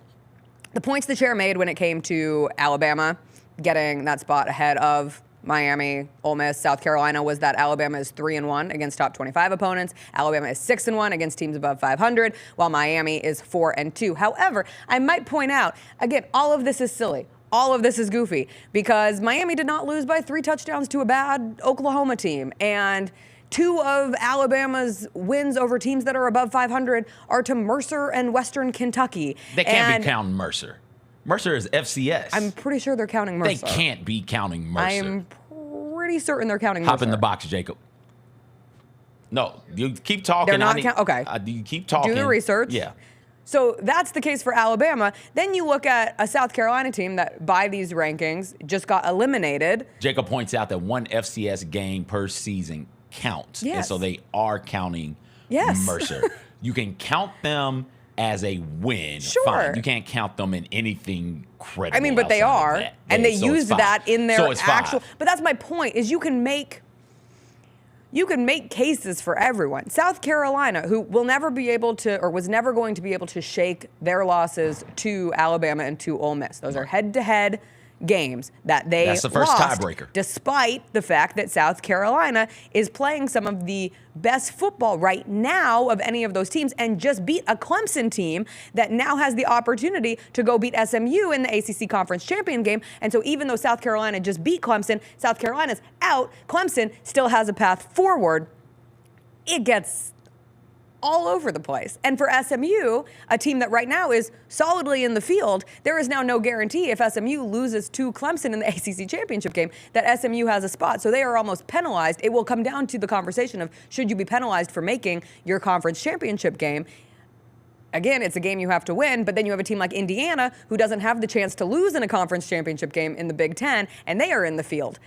The points the chair made when it came to Alabama getting that spot ahead of Miami, Ole Miss, South Carolina was that Alabama is 3-1 against top 25 opponents. Alabama is 6-1 against teams above 500, while Miami is 4-2. However, I might point out, again, all of this is silly. All of this is goofy because Miami did not lose by 3 touchdowns to a bad Oklahoma team. And 2 of Alabama's wins over teams that are above 500 are to Mercer and Western Kentucky. They can't be counting Mercer. Mercer is FCS. I'm pretty sure they're counting Mercer. They can't be counting Mercer. I'm pretty certain they're counting Mercer. Hop in the box, Jacob. No, you keep talking. They're not okay. You keep talking. Do the research. Yeah. So that's the case for Alabama. Then you look at a South Carolina team that, by these rankings, just got eliminated. Jacob points out that 1 FCS game per season counts. Yes. And so they are counting Yes. Mercer. You can count them as a win. Sure. Fine. You can't count them in anything credible. I mean, but they outside of are, that. and Yeah, they so it's use fine. that in their So it's actual. fine. But that's my point: is you can make cases for everyone. South Carolina, who will never be able to, or was never going to be able to shake their losses to Alabama and to Ole Miss. Those are head-to-head games that they That's the first lost, tiebreaker. despite the fact that South Carolina is playing some of the best football right now of any of those teams and just beat a Clemson team that now has the opportunity to go beat SMU in the ACC Conference Champion game. And so even though South Carolina just beat Clemson, South Carolina's out, Clemson still has a path forward. It gets all over the place. And for SMU, a team that right now is solidly in the field, there is now no guarantee if SMU loses to Clemson in the ACC championship game that SMU has a spot. So they are almost penalized. It will come down to the conversation of should you be penalized for making your conference championship game. Again, it's a game you have to win, but then you have a team like Indiana who doesn't have the chance to lose in a conference championship game in the Big Ten, and they are in the field.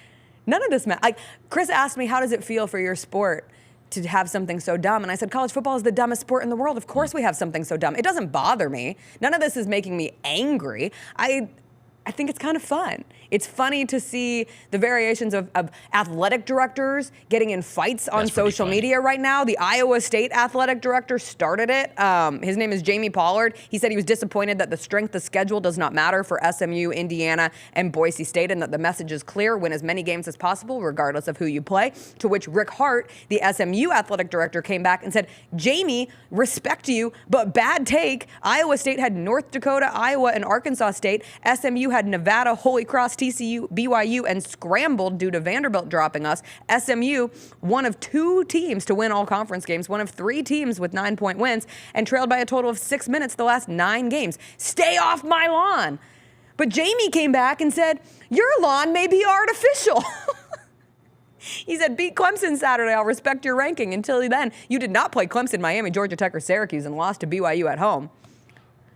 None of this matters. Like, Chris asked me, how does it feel for your sport to have something so dumb. And I said, college football is the dumbest sport in the world. Of course we have something so dumb. It doesn't bother me. None of this is making me angry. I think it's kind of fun. It's funny to see the variations of athletic directors getting in fights on social media right now. The Iowa State athletic director started it. His name is Jamie Pollard. He said he was disappointed that the strength of schedule does not matter for SMU, Indiana, and Boise State, and that the message is clear: win as many games as possible, regardless of who you play. To which Rick Hart, the SMU athletic director, came back and said, Jamie, respect you, but bad take. Iowa State had North Dakota, Iowa, and Arkansas State. SMU had Nevada, Holy Cross, TCU, BYU, and scrambled due to Vanderbilt dropping us. SMU, one of 2 teams to win all conference games, one of 3 teams with 9-point wins, and trailed by a total of 6 minutes the last 9 games. Stay off my lawn. But Jamie came back and said, your lawn may be artificial. He said, beat Clemson Saturday. I'll respect your ranking. Until then, you did not play Clemson, Miami, Georgia Tech, or Syracuse and lost to BYU at home.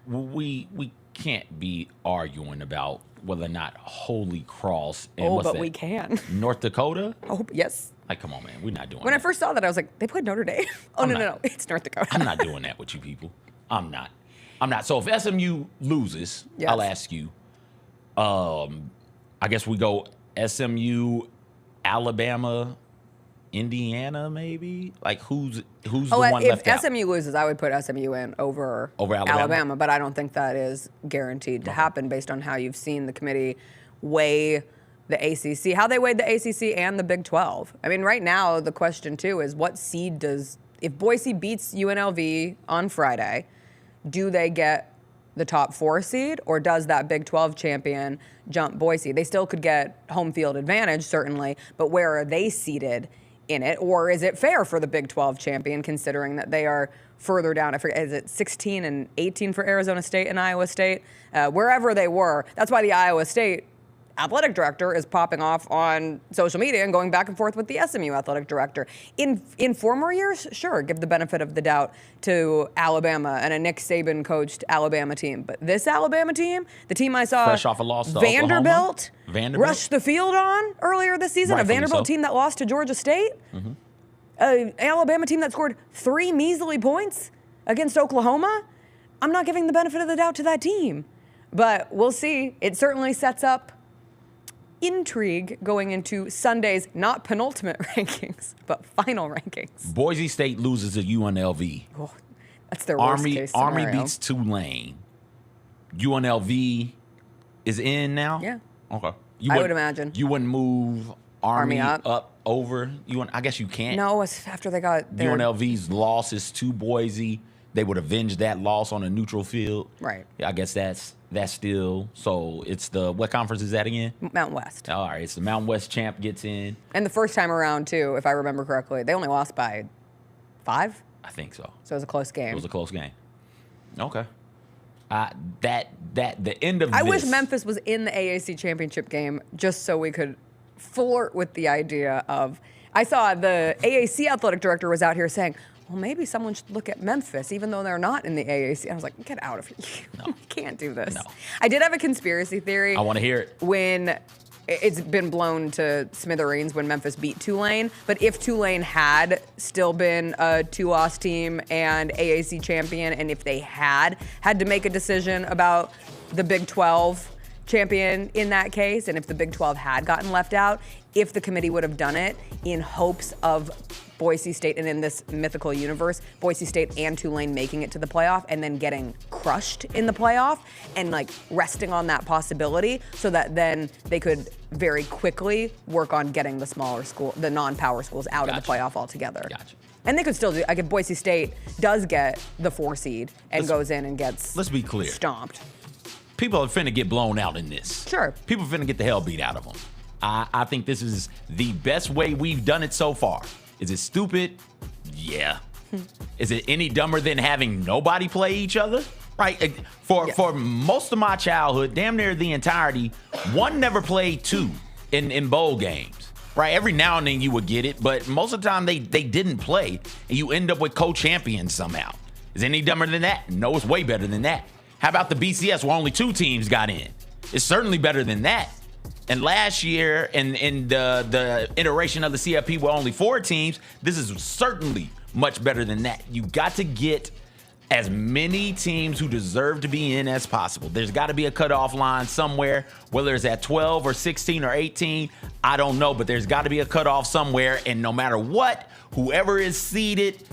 We can't be arguing about whether or not Holy Cross and but what's that? We can. North Dakota? Oh, yes. Like, come on, man. We're not doing When that. I first saw that, I was like, they played Notre Dame. No. It's North Dakota. I'm not doing that with you people. I'm not. So if SMU loses, Yes. I'll ask you, I guess we go SMU, Alabama, Indiana, maybe? Like, who's the one left out? If SMU loses, I would put SMU in over Alabama? but I don't think that is guaranteed to happen based on how you've seen the committee weigh the ACC, how they weighed the ACC and the Big 12. I mean, right now, the question, too, is what seed if Boise beats UNLV on Friday, do they get the top 4 seed, or does that Big 12 champion jump Boise? They still could get home field advantage, certainly, but where are they seated in it? Or is it fair for the Big 12 champion, considering that they are further down? I forget, is it 16 and 18 for Arizona State and Iowa State? Wherever they were. That's why the Iowa State athletic director is popping off on social media and going back and forth with the SMU athletic director. In former years, sure, give the benefit of the doubt to Alabama and a Nick Saban coached Alabama team. But this Alabama team, the team I saw Fresh off a loss to Vanderbilt Vanderbilt rushed the field on earlier this season, Rightfully a Vanderbilt so. team that lost to Georgia State, an Alabama team that scored 3 measly points against Oklahoma. I'm not giving the benefit of the doubt to that team. But we'll see. It certainly sets up intrigue going into Sunday's not penultimate rankings, but final rankings. Boise State loses to UNLV. Oh, that's their worst case scenario. Army beats Tulane. UNLV is in now? Yeah. Okay. I would imagine. You wouldn't move Army up over? I guess you can't. No, it's after they got their... UNLV's losses to Boise. They would avenge that loss on a neutral field. Right. I guess that's still. So it's what conference is that again? Mountain West. All right. It's the Mountain West champ gets in. And the first time around, too, if I remember correctly, they only lost by 5? I think so. So it was a close game. It was a close game. Okay. The end of I wish Memphis was in the AAC championship game just so we could flirt with the idea of... I saw the AAC athletic director was out here saying, well, maybe someone should look at Memphis, even though they're not in the AAC. I was like, get out of here. No. You can't do this. No. I did have a conspiracy theory. I want to hear it. When it's been blown to smithereens when Memphis beat Tulane, but if Tulane had still been a 2-loss team and AAC champion, and if they had to make a decision about the Big 12 champion in that case, and if the Big 12 had gotten left out, if the committee would have done it in hopes of Boise State, and in this mythical universe, Boise State and Tulane making it to the playoff and then getting crushed in the playoff and like resting on that possibility so that then they could very quickly work on getting the smaller school, the non-power schools out of the playoff altogether. Gotcha. And they could still do, like if Boise State does get the 4 seed and goes in and gets let's be clear. Stomped. People are finna get blown out in this. Sure. People are finna get the hell beat out of them. I think this is the best way we've done it so far. Is it stupid? Yeah. Is it any dumber than having nobody play each other? Right? For most of my childhood, damn near the entirety, one never played 2 in bowl games. Right? Every now and then you would get it, but most of the time they didn't play, and you end up with co-champions somehow. Is it any dumber than that? No, it's way better than that. How about the BCS where only 2 teams got in? It's certainly better than that. And last year, in the iteration of the CFP were only 4 teams, this is certainly much better than that. You got to get as many teams who deserve to be in as possible. There's got to be a cutoff line somewhere, whether it's at 12 or 16 or 18, I don't know, but there's got to be a cutoff somewhere, and no matter what, whoever is seeded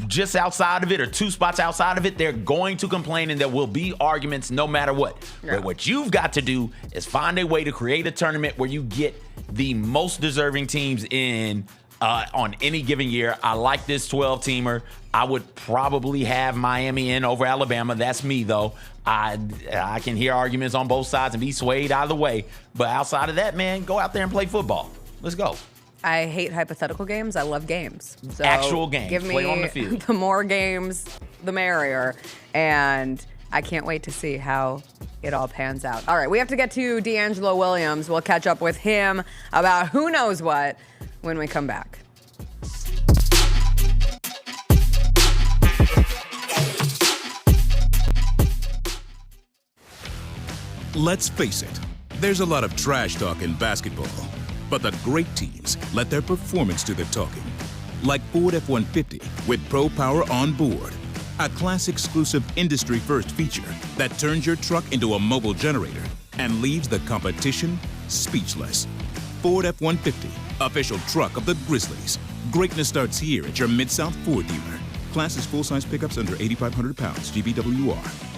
just outside of it or 2 spots outside of it, they're going to complain, and there will be arguments no matter what. Yeah. But what you've got to do is find a way to create a tournament where you get the most deserving teams in on any given year. I like this 12-teamer. I would probably have Miami in over Alabama. That's me, though. I can hear arguments on both sides and be swayed either way. But outside of that, man, go out there and play football. Let's go. I hate hypothetical games. I love games. So actual games. Give me play on the field. The more games, the merrier. And I can't wait to see how it all pans out. All right, we have to get to DeAngelo Williams. We'll catch up with him about who knows what when we come back. Let's face it, there's a lot of trash talk in basketball, but the great teams let their performance do the talking. Like Ford F-150 with Pro Power on board, a class-exclusive industry-first feature that turns your truck into a mobile generator and leaves the competition speechless. Ford F-150, official truck of the Grizzlies. Greatness starts here at your Mid-South Ford dealer. Class is full-size pickups under 8,500 pounds, GVWR.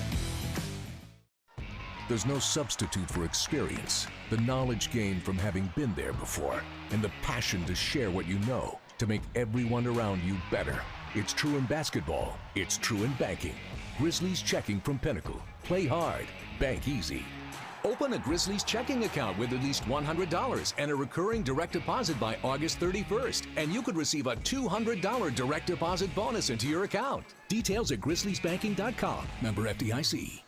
There's no substitute for experience, the knowledge gained from having been there before, and the passion to share what you know to make everyone around you better. It's true in basketball. It's true in banking. Grizzlies Checking from Pinnacle. Play hard. Bank easy. Open a Grizzlies checking account with at least $100 and a recurring direct deposit by August 31st, and you could receive a $200 direct deposit bonus into your account. Details at grizzliesbanking.com. Member FDIC.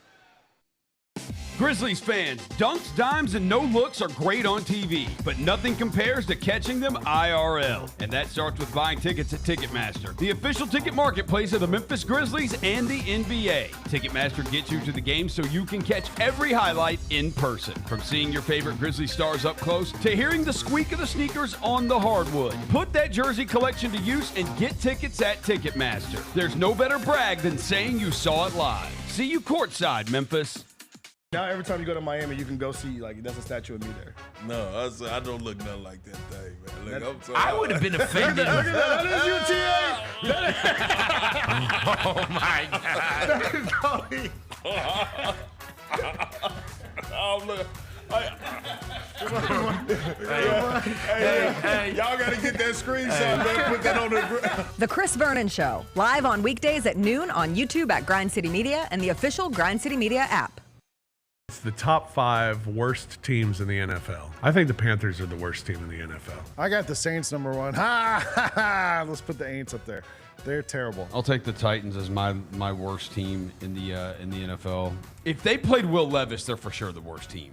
Grizzlies fans, dunks, dimes, and no-looks are great on TV, but nothing compares to catching them IRL. And that starts with buying tickets at Ticketmaster, the official ticket marketplace of the Memphis Grizzlies and the NBA. Ticketmaster gets you to the game so you can catch every highlight in person. From seeing your favorite Grizzlies stars up close to hearing the squeak of the sneakers on the hardwood. Put that jersey collection to use and get tickets at Ticketmaster. There's no better brag than saying you saw it live. See you courtside, Memphis. Now every time you go to Miami, you can go see, like, that's a statue of me there. No, I don't look nothing like that thing, man. Look, I'm sorry. I would have been offended. That is you, T.A. Oh, my God. That is Cody. Oh, look. Hey, y'all got to get that screenshot, man. Put that on the... The Chris Vernon Show, live on weekdays at noon on YouTube at Grind City Media and the official Grind City Media app. It's the top 5 worst teams in the NFL. I think the Panthers are the worst team in the NFL. I got the Saints number 1. Ha! Let's put the Aints up there. They're terrible. I'll take the Titans as my worst team in the NFL. If they played Will Levis, they're for sure the worst team.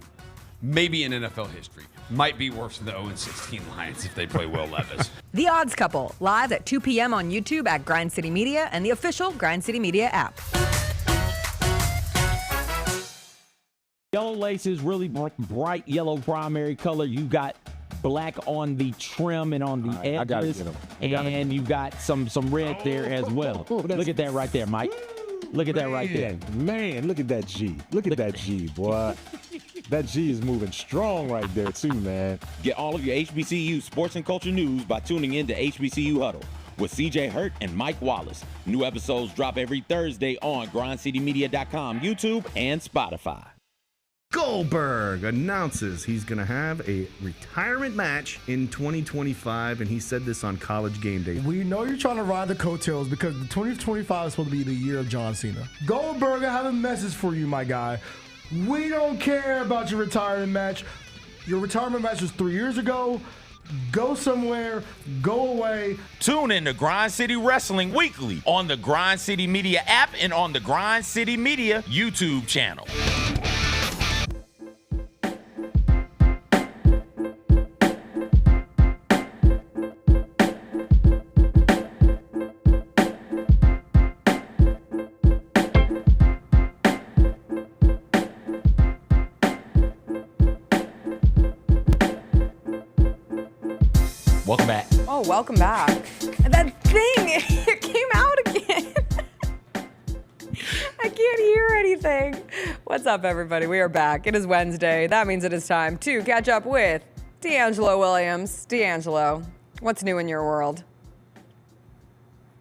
Maybe in NFL history. Might be worse than the 0-16 Lions if they play Will Levis. The Odds Couple, live at 2 p.m. on YouTube at Grind City Media and the official Grind City Media app. Yellow laces, really bright yellow primary color. You got black on the trim and on the edges. I gotta get 'em. And you got some red there as well. Look at that right there, Mike. Look at that right there. Man, look at that G. Look at that G, boy. That G is moving strong right there, too, man. Get all of your HBCU sports and culture news by tuning in to HBCU Huddle with CJ Hurt and Mike Wallace. New episodes drop every Thursday on grindcitymedia.com, YouTube, and Spotify. Goldberg announces he's going to have a retirement match in 2025, and he said this on College Game Day. We know you're trying to ride the coattails because the 2025 is supposed to be the year of John Cena. Goldberg, I have a message for you, my guy. We don't care about your retirement match. Your retirement match was 3 years ago. Go somewhere, go away. Tune in to Grind City Wrestling weekly on the Grind City Media app and on the Grind City Media YouTube channel. Welcome back. Oh, welcome back. That thing, it came out again. I can't hear anything. What's up, everybody? We are back. It is Wednesday. That means it is time to catch up with DeAngelo Williams. DeAngelo, what's new in your world?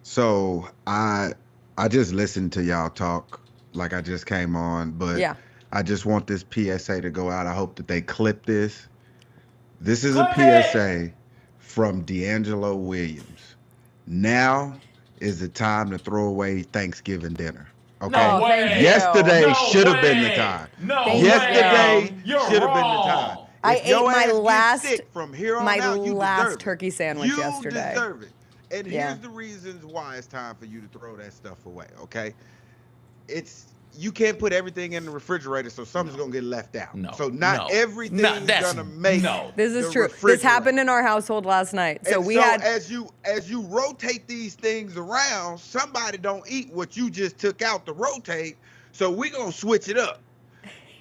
So I just listened to y'all talk like I just came on, but yeah. I just want this PSA to go out. I hope that they clip this. This is a PSA from DeAngelo Williams. Now is the time to throw away Thanksgiving dinner. Okay. No way. Yesterday should have been the time. No Yesterday You're should have been the wrong. time. I If ate your my ass gets last sick from here on out, you deserve it. turkey sandwich You yesterday. deserve it. And Yeah. here's the reasons why it's time for you to throw that stuff away, okay? You can't put everything in the refrigerator, so something's gonna get left out. No, So not no. everything's No, that's- gonna make no. This is the true. This refrigerator. happened in our household last night. So And we had as you rotate these things around, somebody don't eat what you just took out to rotate. So we're gonna switch it up.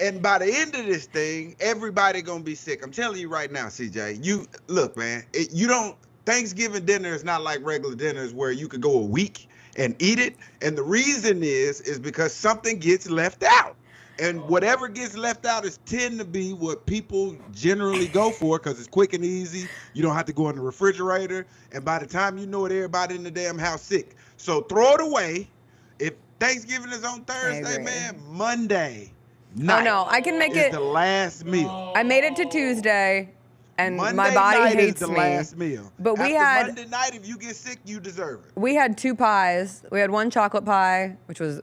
And by the end of this thing, everybody gonna be sick. I'm telling you right now, CJ. You look, man. Thanksgiving dinner is not like regular dinners where you could go a week and eat it. And the reason is because something gets left out. And whatever gets left out is tend to be what people generally go for because it's quick and easy. You don't have to go in the refrigerator. And by the time you know it, everybody in the damn house sick. So throw it away. If Thanksgiving is on Thursday, man, Monday night. Oh no, I can make is it the last meal. I made it to Tuesday and Monday my body night hates is the me. last meal. But we After had Monday night, if you get sick, you deserve it. We had 2 pies. We had 1 chocolate pie, which was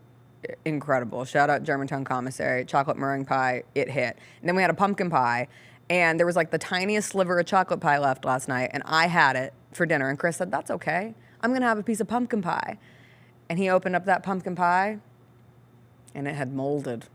incredible. Shout out Germantown Commissary. Chocolate meringue pie, it hit. And then we had a pumpkin pie. And there was like the tiniest sliver of chocolate pie left last night. And I had it for dinner. And Chris said, that's okay. I'm going to have a piece of pumpkin pie. And he opened up that pumpkin pie, and it had molded.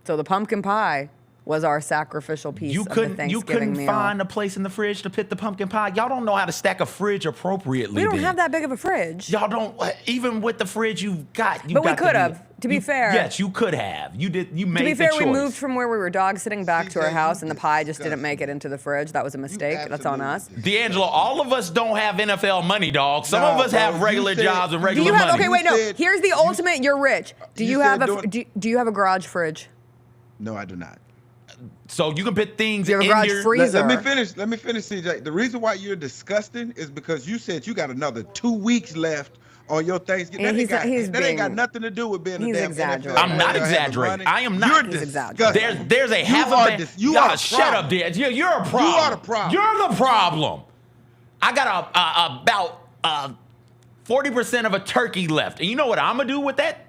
So the pumpkin pie was our sacrificial piece of the Thanksgiving You couldn't meal. find a place in the fridge to put the pumpkin pie. Y'all don't know how to stack a fridge appropriately. We don't then. have that big of a fridge. Y'all don't. Even with the fridge you've got. But we could have. To be fair. Yes, you could have. You did. You made To be the fair, choice. we moved from where we were dog sitting back to our house, and the pie just didn't make it into the fridge. That was a mistake. That's on us. DeAngelo, all of us don't have NFL money, dog. Some of us have regular jobs and Do regular you have? money. Okay, wait, no. Here's the ultimate. You're rich. Do you have a? Do you have a garage fridge? No, I do not. So you can put things You have a in garage your freezer. Let me finish, CJ. The reason why you're disgusting is because you said you got another 2 weeks left on your Thanksgiving. And That ain't got nothing to do with being a damn NFL I'm not player or having exaggerating. money. I am not. You're disgusting. There's a half a man. You are Shut up, Dan. You're a problem. You are the problem. You're the problem. I got about 40% of a turkey left, and you know what I'm gonna do with that?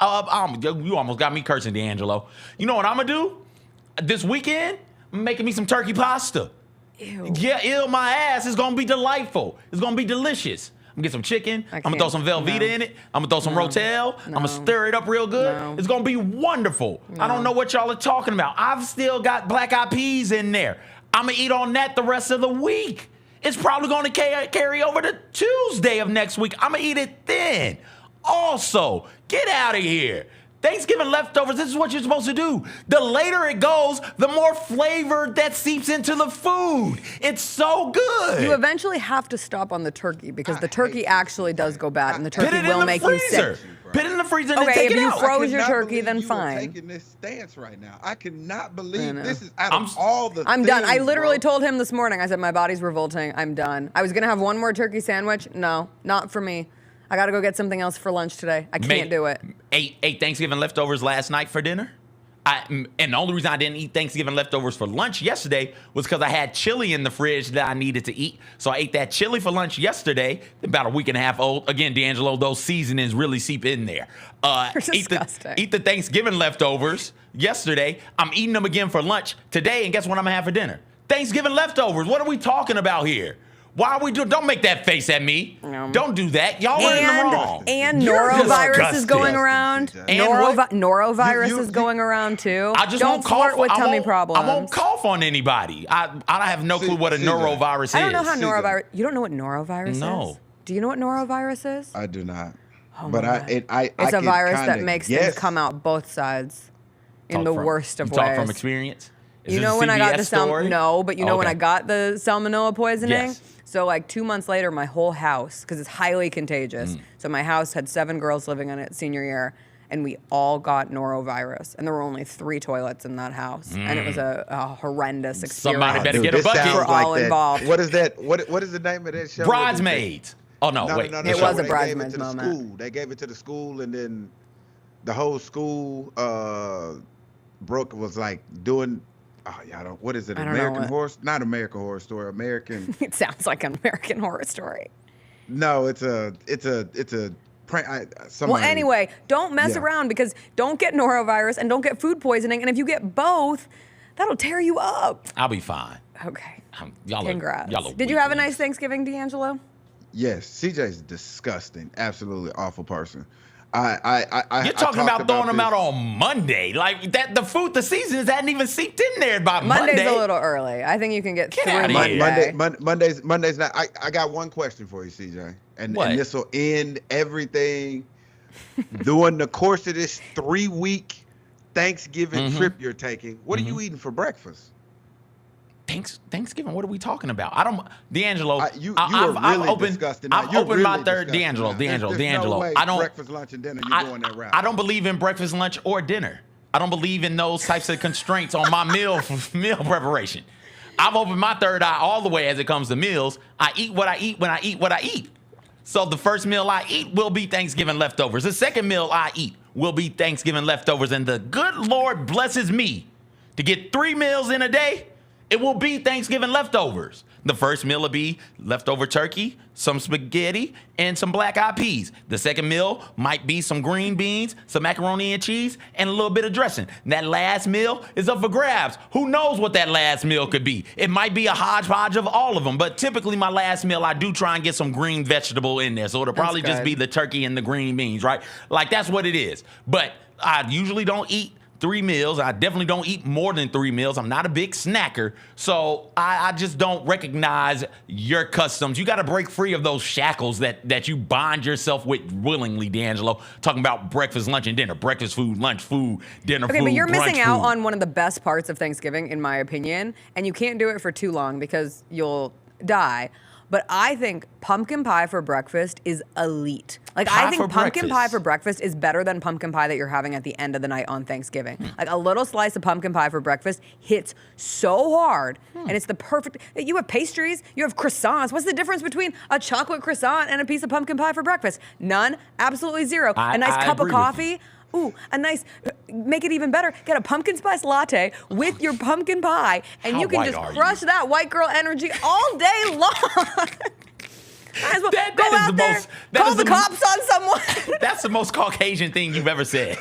You almost got me cursing, DeAngelo. You know what I'm gonna do this weekend? I'm making me some turkey pasta. Ew. Yeah, my ass. It's gonna be delightful. It's gonna be delicious. I'm gonna get some chicken. I'm gonna throw some Velveeta in it. I'm gonna throw some Rotel. I'm gonna stir it up real good. It's gonna be wonderful. I don't know what y'all are talking about. I've still got black-eyed peas in there. I'm gonna eat on that the rest of the week. It's probably gonna carry over to Tuesday of next week. I'm gonna eat it then. Also, get out of here. Thanksgiving leftovers, this is what you're supposed to do. The later it goes, the more flavor that seeps into the food. It's so good. You eventually have to stop on the turkey because the turkey actually does go bad, and the turkey Put it will in the make you freezer. sick. Put it in the freezer and then Okay, take if it you out. froze your cannot turkey, believe then you are fine. taking this stance right now. I cannot believe I know. this is out of all the I'm done. I things, literally bro. told him this morning, I said, my body's revolting. I'm done. I was going to have one more turkey sandwich. No, not for me. I got to go get something else for lunch today. I can't do it. Ate Thanksgiving leftovers last night for dinner. And the only reason I didn't eat Thanksgiving leftovers for lunch yesterday was because I had chili in the fridge that I needed to eat. So I ate that chili for lunch yesterday, about a week and a half old. Again, DeAngelo, those seasonings really seep in there. Eat the Thanksgiving leftovers yesterday. I'm eating them again for lunch today, and guess what I'm gonna have for dinner? Thanksgiving leftovers. What are we talking about here? Why are we doing? Don't make that face at me. Don't do that. Y'all are in the wrong. And You're norovirus is disgusting. going around. And Norovirus is going around too. I just Don't won't cough. flirt with tummy problems. I won't cough on anybody. I have no clue what a norovirus is. I don't know how norovirus. You don't know what norovirus is? No. Do you know what norovirus is? I do not. Oh But my I God. It's a virus that makes things come out both sides in the worst of You talk ways. from experience? You know when I got the story? but you know when Okay. I got the salmonella poisoning? Yes. So like 2 months later, my whole house, because it's highly contagious. So my house had 7 girls living in it senior year, and we all got norovirus. And there were only 3 toilets in that house, and it was a horrendous experience. Somebody better get a bucket. For all involved. What is that? What is the name of that show? Bridesmaids. Oh no, wait. No, It was a they bridesmaids gave it to the moment. school. They gave it to the school, and then the whole school was like doing. Oh, y'all don't. What is it? I don't know American what- Horror? Not American Horror Story. American. It sounds like an American Horror Story. No, it's a. Well, anyway, don't mess around because don't get norovirus and don't get food poisoning. And if you get both, that'll tear you up. I'll be fine. Okay. Congrats. Did you have a nice Thanksgiving, DeAngelo? Yes, CJ's disgusting. Absolutely awful person. You're talking about throwing them out on Monday, like that. The season hadn't even seeped in there by Monday's Monday. a little early. I think you can get through outta here. Monday. Monday's not. I got one question for you, CJ, and What? this will end everything. During the course of this 3-week Thanksgiving trip you're taking, what are you eating for breakfast? Thanksgiving. What are we talking about? I don't, DeAngelo. You I've are really opened, disgusting now. I've You're opened my really third. disgusting now. DeAngelo. There's no way I don't. breakfast, lunch, and dinner. You're going that route. I don't believe in breakfast, lunch, or dinner. I don't believe in those types of constraints on my meal preparation. I've opened my third eye all the way as it comes to meals. I eat what I eat when I eat what I eat. So the first meal I eat will be Thanksgiving leftovers. The second meal I eat will be Thanksgiving leftovers. And the good Lord blesses me to get 3 meals in a day. It will be Thanksgiving leftovers. The first meal will be leftover turkey, some spaghetti, and some black-eyed peas. The second meal might be some green beans, some macaroni and cheese, and a little bit of dressing. And that last meal is up for grabs. Who knows what that last meal could be? It might be a hodgepodge of all of them, but typically my last meal, I do try and get some green vegetable in there. So it'll probably just be the turkey and the green beans, right? Like, that's what it is. But I usually don't eat 3 meals. I definitely don't eat more than 3 meals. I'm not a big snacker. So I just don't recognize your customs. You got to break free of those shackles that you bind yourself with willingly, DeAngelo. Talking about breakfast, lunch, and dinner. Breakfast food, lunch food, dinner food, Okay, but you're brunch missing out food. on one of the best parts of Thanksgiving, in my opinion, and you can't do it for too long because you'll die. But I think pumpkin pie for breakfast is elite. Like, I think pumpkin pie for breakfast is better than pumpkin pie that you're having at the end of the night on Thanksgiving. Like, a little slice of pumpkin pie for breakfast hits so hard, and it's the perfect. You have pastries, you have croissants. What's the difference between a chocolate croissant and a piece of pumpkin pie for breakfast? None. Absolutely zero. A nice cup of coffee. Ooh, a nice, make it even better. Get a pumpkin spice latte with your pumpkin pie, and How you can white just are you? crush that white girl energy all day long. Might as well go out there, call the cops on someone. That's the most Caucasian thing you've ever said.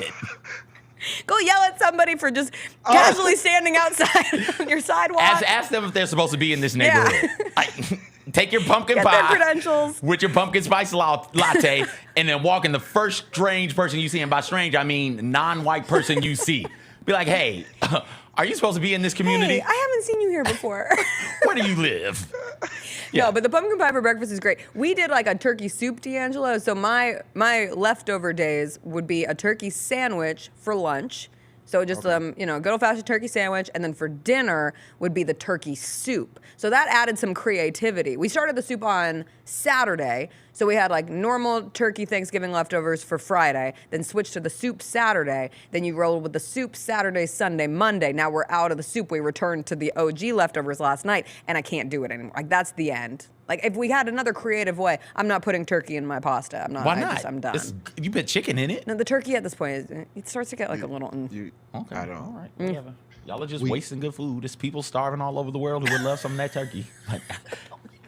Go yell at somebody for just casually standing outside on your sidewalk. Ask them if they're supposed to be in this neighborhood. Like, take your pumpkin Get pie their credentials. with your pumpkin spice latte, and then walk in the first strange person you see. And by strange, I mean non-white person you see. Be like, hey, are you supposed to be in this community? Hey, I haven't seen you here before. Where do you live? No, but the pumpkin pie for breakfast is great. We did like a turkey soup, DeAngelo. So my leftover days would be a turkey sandwich for lunch. So just good old-fashioned turkey sandwich, and then for dinner would be the turkey soup. So that added some creativity. We started the soup on Saturday, so we had like normal turkey Thanksgiving leftovers for Friday, then switched to the soup Saturday, then you rolled with the soup Saturday, Sunday, Monday. Now we're out of the soup. We returned to the OG leftovers last night, and I can't do it anymore. Like, that's the end. Like, if we had another creative way, I'm not putting turkey in my pasta. I'm not. Why not? I'm done. You put chicken in it. No, the turkey at this point, it starts to get like a little. Okay. I don't. All right. Whatever. Y'all are just wasting good food. There's people starving all over the world who would love some of that turkey. Like,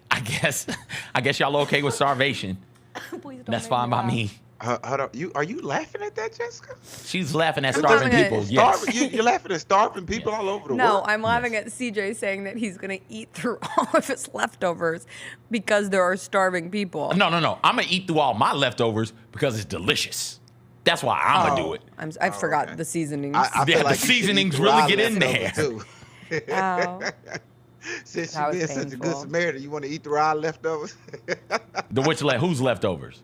I guess y'all okay with starvation. That's fine by me. Hold on. Are you laughing at that, Jessica? She's laughing at starving people. Yes. You're laughing at starving people all over the world. No, I'm laughing at CJ saying that he's going to eat through all of his leftovers because there are starving people. No. I'm going to eat through all my leftovers because it's delicious. That's why I'm going to do it. I forgot the seasonings. The seasonings really get in there. Oh. Since you've been such a good Samaritan, you want to eat through our leftovers? Whose leftovers?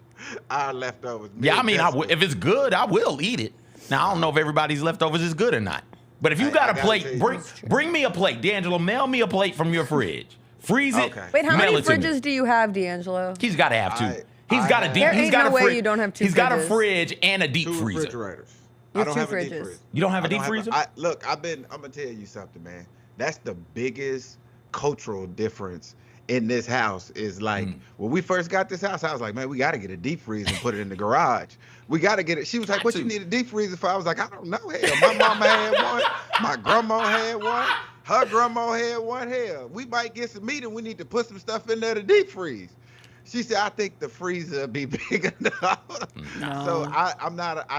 Our leftovers. Yeah, I mean, if it's good, I will eat it. Now, I don't know if everybody's leftovers is good or not. But if you got a plate, bring me a plate. DeAngelo, mail me a plate from your fridge. Freeze it. Wait, how mail many it to me. fridges do you have, DeAngelo? He's got to have two. He's got a deep. There He's ain't got no a way fridge. you don't have two He's got a fridges. fridge and a deep Two freezer. refrigerators. You I have don't two have a deep fridges. freezer. You don't have a I deep freezer? Look, I'm gonna tell you something, man. That's the biggest cultural difference in this house. Is like when we first got this house, I was like, man, we got to get a deep freezer and put it in the garage. We got to get it. She was like, what you need a deep freezer for? I was like, I don't know. Hell, my mama had one. My grandma had one. Her grandma had one. Hell, we might get some meat and we need to put some stuff in there to deep freeze. She said, I think the freezer be big enough. No. So I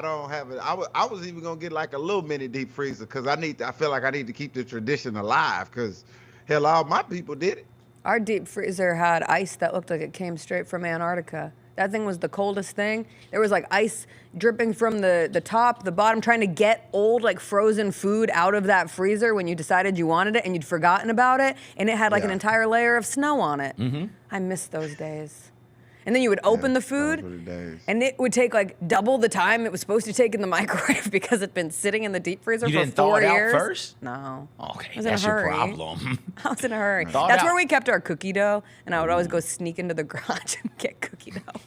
don't have it. I was even gonna get like a little mini deep freezer because I feel like I need to keep the tradition alive because hell, all my people did it. Our deep freezer had ice that looked like it came straight from Antarctica. That thing was the coldest thing. There was like ice dripping from the top, the bottom, trying to get old like frozen food out of that freezer when you decided you wanted it and you'd forgotten about it, and it had like an entire layer of snow on it. I miss those days. And then you would open the food, and it would take like double the time it was supposed to take in the microwave because it'd been sitting in the deep freezer You for didn't thaw 4 it out years. first? No. Okay, I was in that's a your hurry. problem. I was in a hurry. Thaw it That's out. where we kept our cookie dough, and I would always go sneak into the garage and get cookie dough.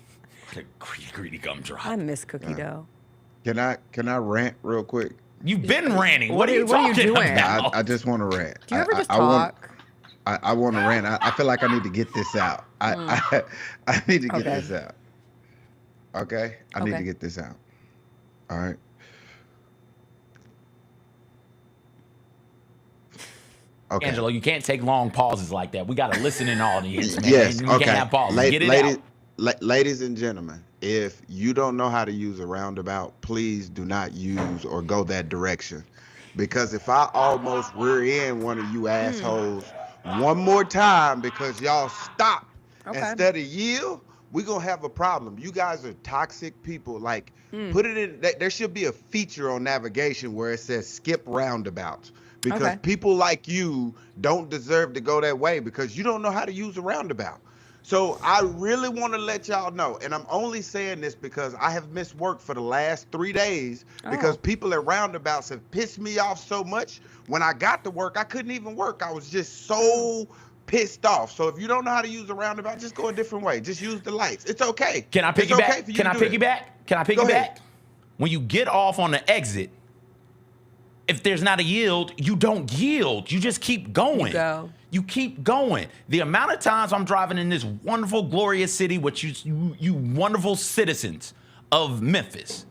What a greedy gumdrop. I miss cookie dough. Can I rant real quick? You've been ranting. What are you doing? I just want to rant. Do you ever just I want- talk? I want to rant. I feel like I need to get this out. I need to get this out. Okay? I need to get this out. All right? Okay. Angelo, you can't take long pauses like that. We got to listen in audience, man. Yes, We okay. can't have pauses. Get it out. Ladies and gentlemen, if you don't know how to use a roundabout, please do not use or go that direction. Because if I almost rear end one of you assholes one more time because y'all stop instead of yield, we're going to have a problem. You guys are toxic people. Like, put it in, there should be a feature on navigation where it says skip roundabouts. Because people like you don't deserve to go that way because you don't know how to use a roundabout. So I really want to let y'all know, and I'm only saying this because I have missed work for the last 3 days because people at roundabouts have pissed me off so much. When I got to work, I couldn't even work. I was just so pissed off. So if you don't know how to use a roundabout, just go a different way. Just use the lights. It's okay. Can I It's piggyback? okay for you Can to I do that. piggyback? Can I Go ahead. piggyback? When you get off on the exit, if there's not a yield, you don't yield. You just keep going. You keep going. The amount of times I'm driving in this wonderful, glorious city with you wonderful citizens of Memphis,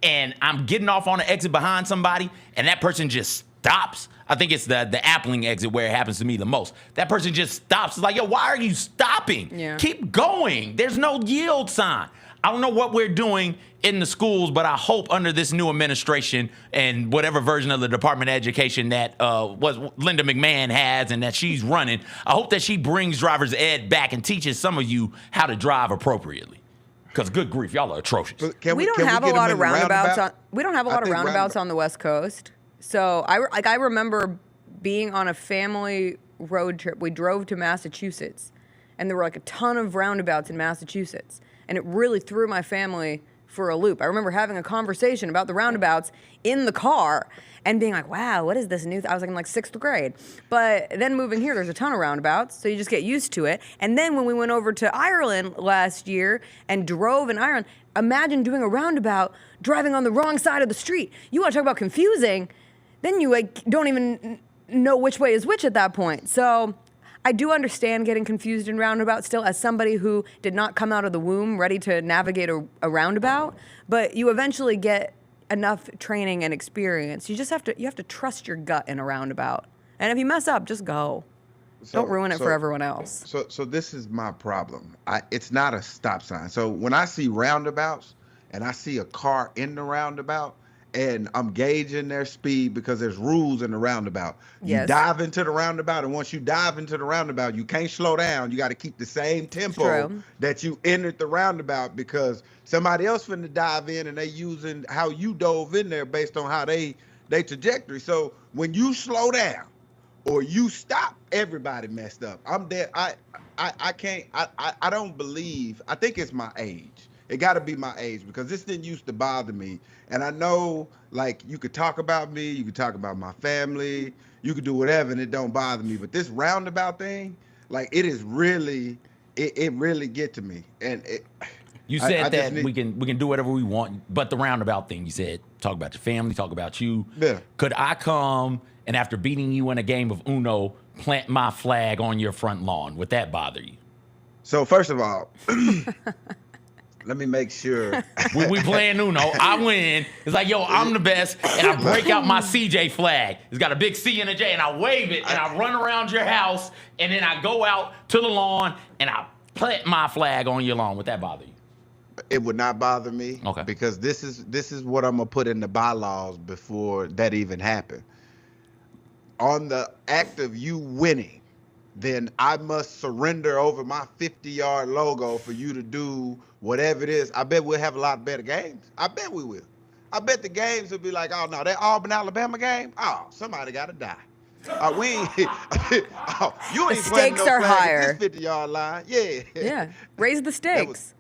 and I'm getting off on the exit behind somebody, and that person just stops. I think it's the Appling exit where it happens to me the most. That person just stops. It's like, yo, why are you stopping? Yeah. Keep going. There's no yield sign. I don't know what we're doing in the schools, but I hope under this new administration and whatever version of the Department of Education that Linda McMahon has and that she's running, I hope that she brings driver's ed back and teaches some of you how to drive appropriately. Because good grief, y'all are atrocious. We don't have a lot of roundabouts. We don't have a lot of roundabouts on the West Coast. So I remember being on a family road trip. We drove to Massachusetts, and there were like a ton of roundabouts in Massachusetts, and it really threw my family for a loop. I remember having a conversation about the roundabouts in the car and being like, wow, what is this new? I was like in like 6th grade. But then moving here, there's a ton of roundabouts, so you just get used to it. And then when we went over to Ireland last year and drove in Ireland, imagine doing a roundabout driving on the wrong side of the street. You want to talk about confusing, then you like don't even know which way is which at that point. So I do understand getting confused in roundabout still as somebody who did not come out of the womb ready to navigate a roundabout, but you eventually get enough training and experience. You just have to trust your gut in a roundabout. And if you mess up, just go. Don't ruin it for everyone else. So this is my problem. It's not a stop sign. So when I see roundabouts and I see a car in the roundabout, and I'm gauging their speed because there's rules in the roundabout. You dive into the roundabout, and once you dive into the roundabout, you can't slow down. You got to keep the same tempo that you entered the roundabout because somebody else finna dive in and they using how you dove in there based on how they trajectory. So when you slow down or you stop, everybody messed up. I'm dead. I can't. I don't believe. I think it's my age. It got to be my age because this didn't used to bother me. And I know, like, you could talk about me, you could talk about my family, you could do whatever, and it don't bother me. But this roundabout thing, like, it is really, it really get to me. And you said that we can do whatever we want, but the roundabout thing, you said, talk about your family, talk about you. Yeah. Could I come and after beating you in a game of Uno, plant my flag on your front lawn? Would that bother you? So first of all, let me make sure. we playing Uno. I win. It's like, yo, I'm the best, and I break out my CJ flag. It's got a big C and a J, and I wave it, and I run around your house, and then I go out to the lawn, and I plant my flag on your lawn. Would that bother you? It would not bother me. Okay. Because this is what I'm gonna put in the bylaws before that even happened. On the act of you winning, then I must surrender over my 50-yard logo for you to do whatever it is. I bet we'll have a lot better games. I bet we will. I bet the games will be like, oh, no, that Auburn-Alabama game? Oh, somebody got to die. We ain't, oh, you ain't the planting stakes no are flag higher. at this 50-yard line. Yeah. Yeah, raise the stakes.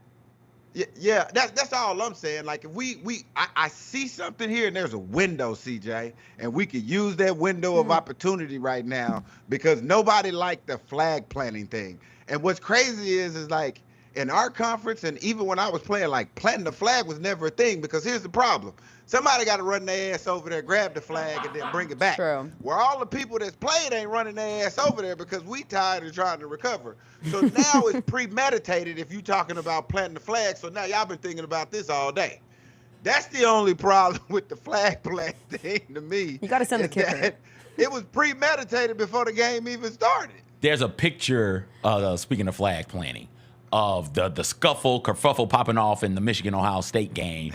Yeah, that's all I'm saying. Like, if I see something here and there's a window, CJ, and we could use that window of opportunity right now because nobody liked the flag planting thing. And what's crazy is like in our conference and even when I was playing, like planting the flag was never a thing because here's the problem. Somebody got to run their ass over there, grab the flag, and then bring it back. True. Where all the people that's played ain't running their ass over there because we tired of trying to recover. So now it's premeditated if you talking about planting the flag. So now y'all been thinking about this all day. That's the only problem with the flag plant thing to me. You got to send the kicker. It was premeditated before the game even started. There's a picture, speaking of flag planting, of the scuffle, kerfuffle popping off in the Michigan-Ohio State game.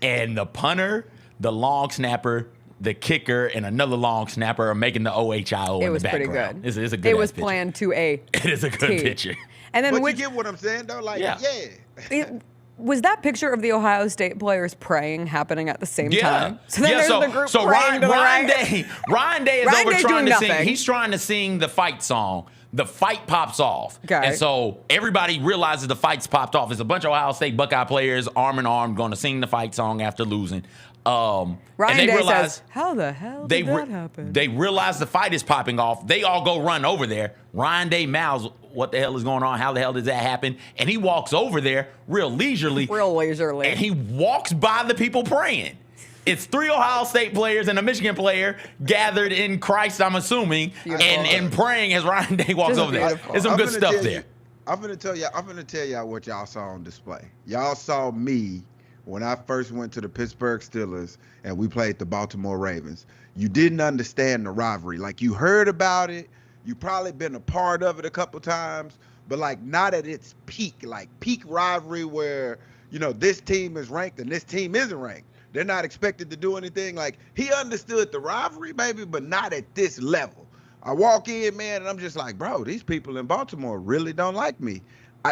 And the punter, the long snapper, the kicker, and another long snapper are making the OHIO in the background. It was pretty good. It's a good It was picture. planned to a It is a good picture. And then But you get what I'm saying, though? Like, yeah. Was that picture of the Ohio State players praying happening at the same Yeah. time? So then there's the group praying Ryan, to the Ryan right. Day, Ryan Day is Ryan over Day's trying doing to sing. nothing. He's trying to sing the fight song. The fight pops off. Okay. And so everybody realizes the fight's popped off. It's a bunch of Ohio State Buckeye players arm in arm going to sing the fight song after losing. Ryan and they Day realize, says, how the hell did that happen? They realize the fight is popping off. They all go run over there. Ryan Day mouths, what the hell is going on? How the hell did that happen? And he walks over there real leisurely. And he walks by the people praying. It's 3 Ohio State players and a Michigan player gathered in Christ, I'm assuming, and praying as Ryan Day walks over there. There's some good stuff there. I'm gonna tell y'all what y'all saw on display. Y'all saw me when I first went to the Pittsburgh Steelers and we played the Baltimore Ravens. You didn't understand the rivalry. Like, you heard about it, you probably been a part of it a couple times, but like not at its peak, like peak rivalry where, you know, this team is ranked and this team isn't ranked. They're not expected to do anything. Like, he understood the rivalry, maybe, but not at this level. I walk in, man, and I'm just like, bro, these people in Baltimore really don't like me.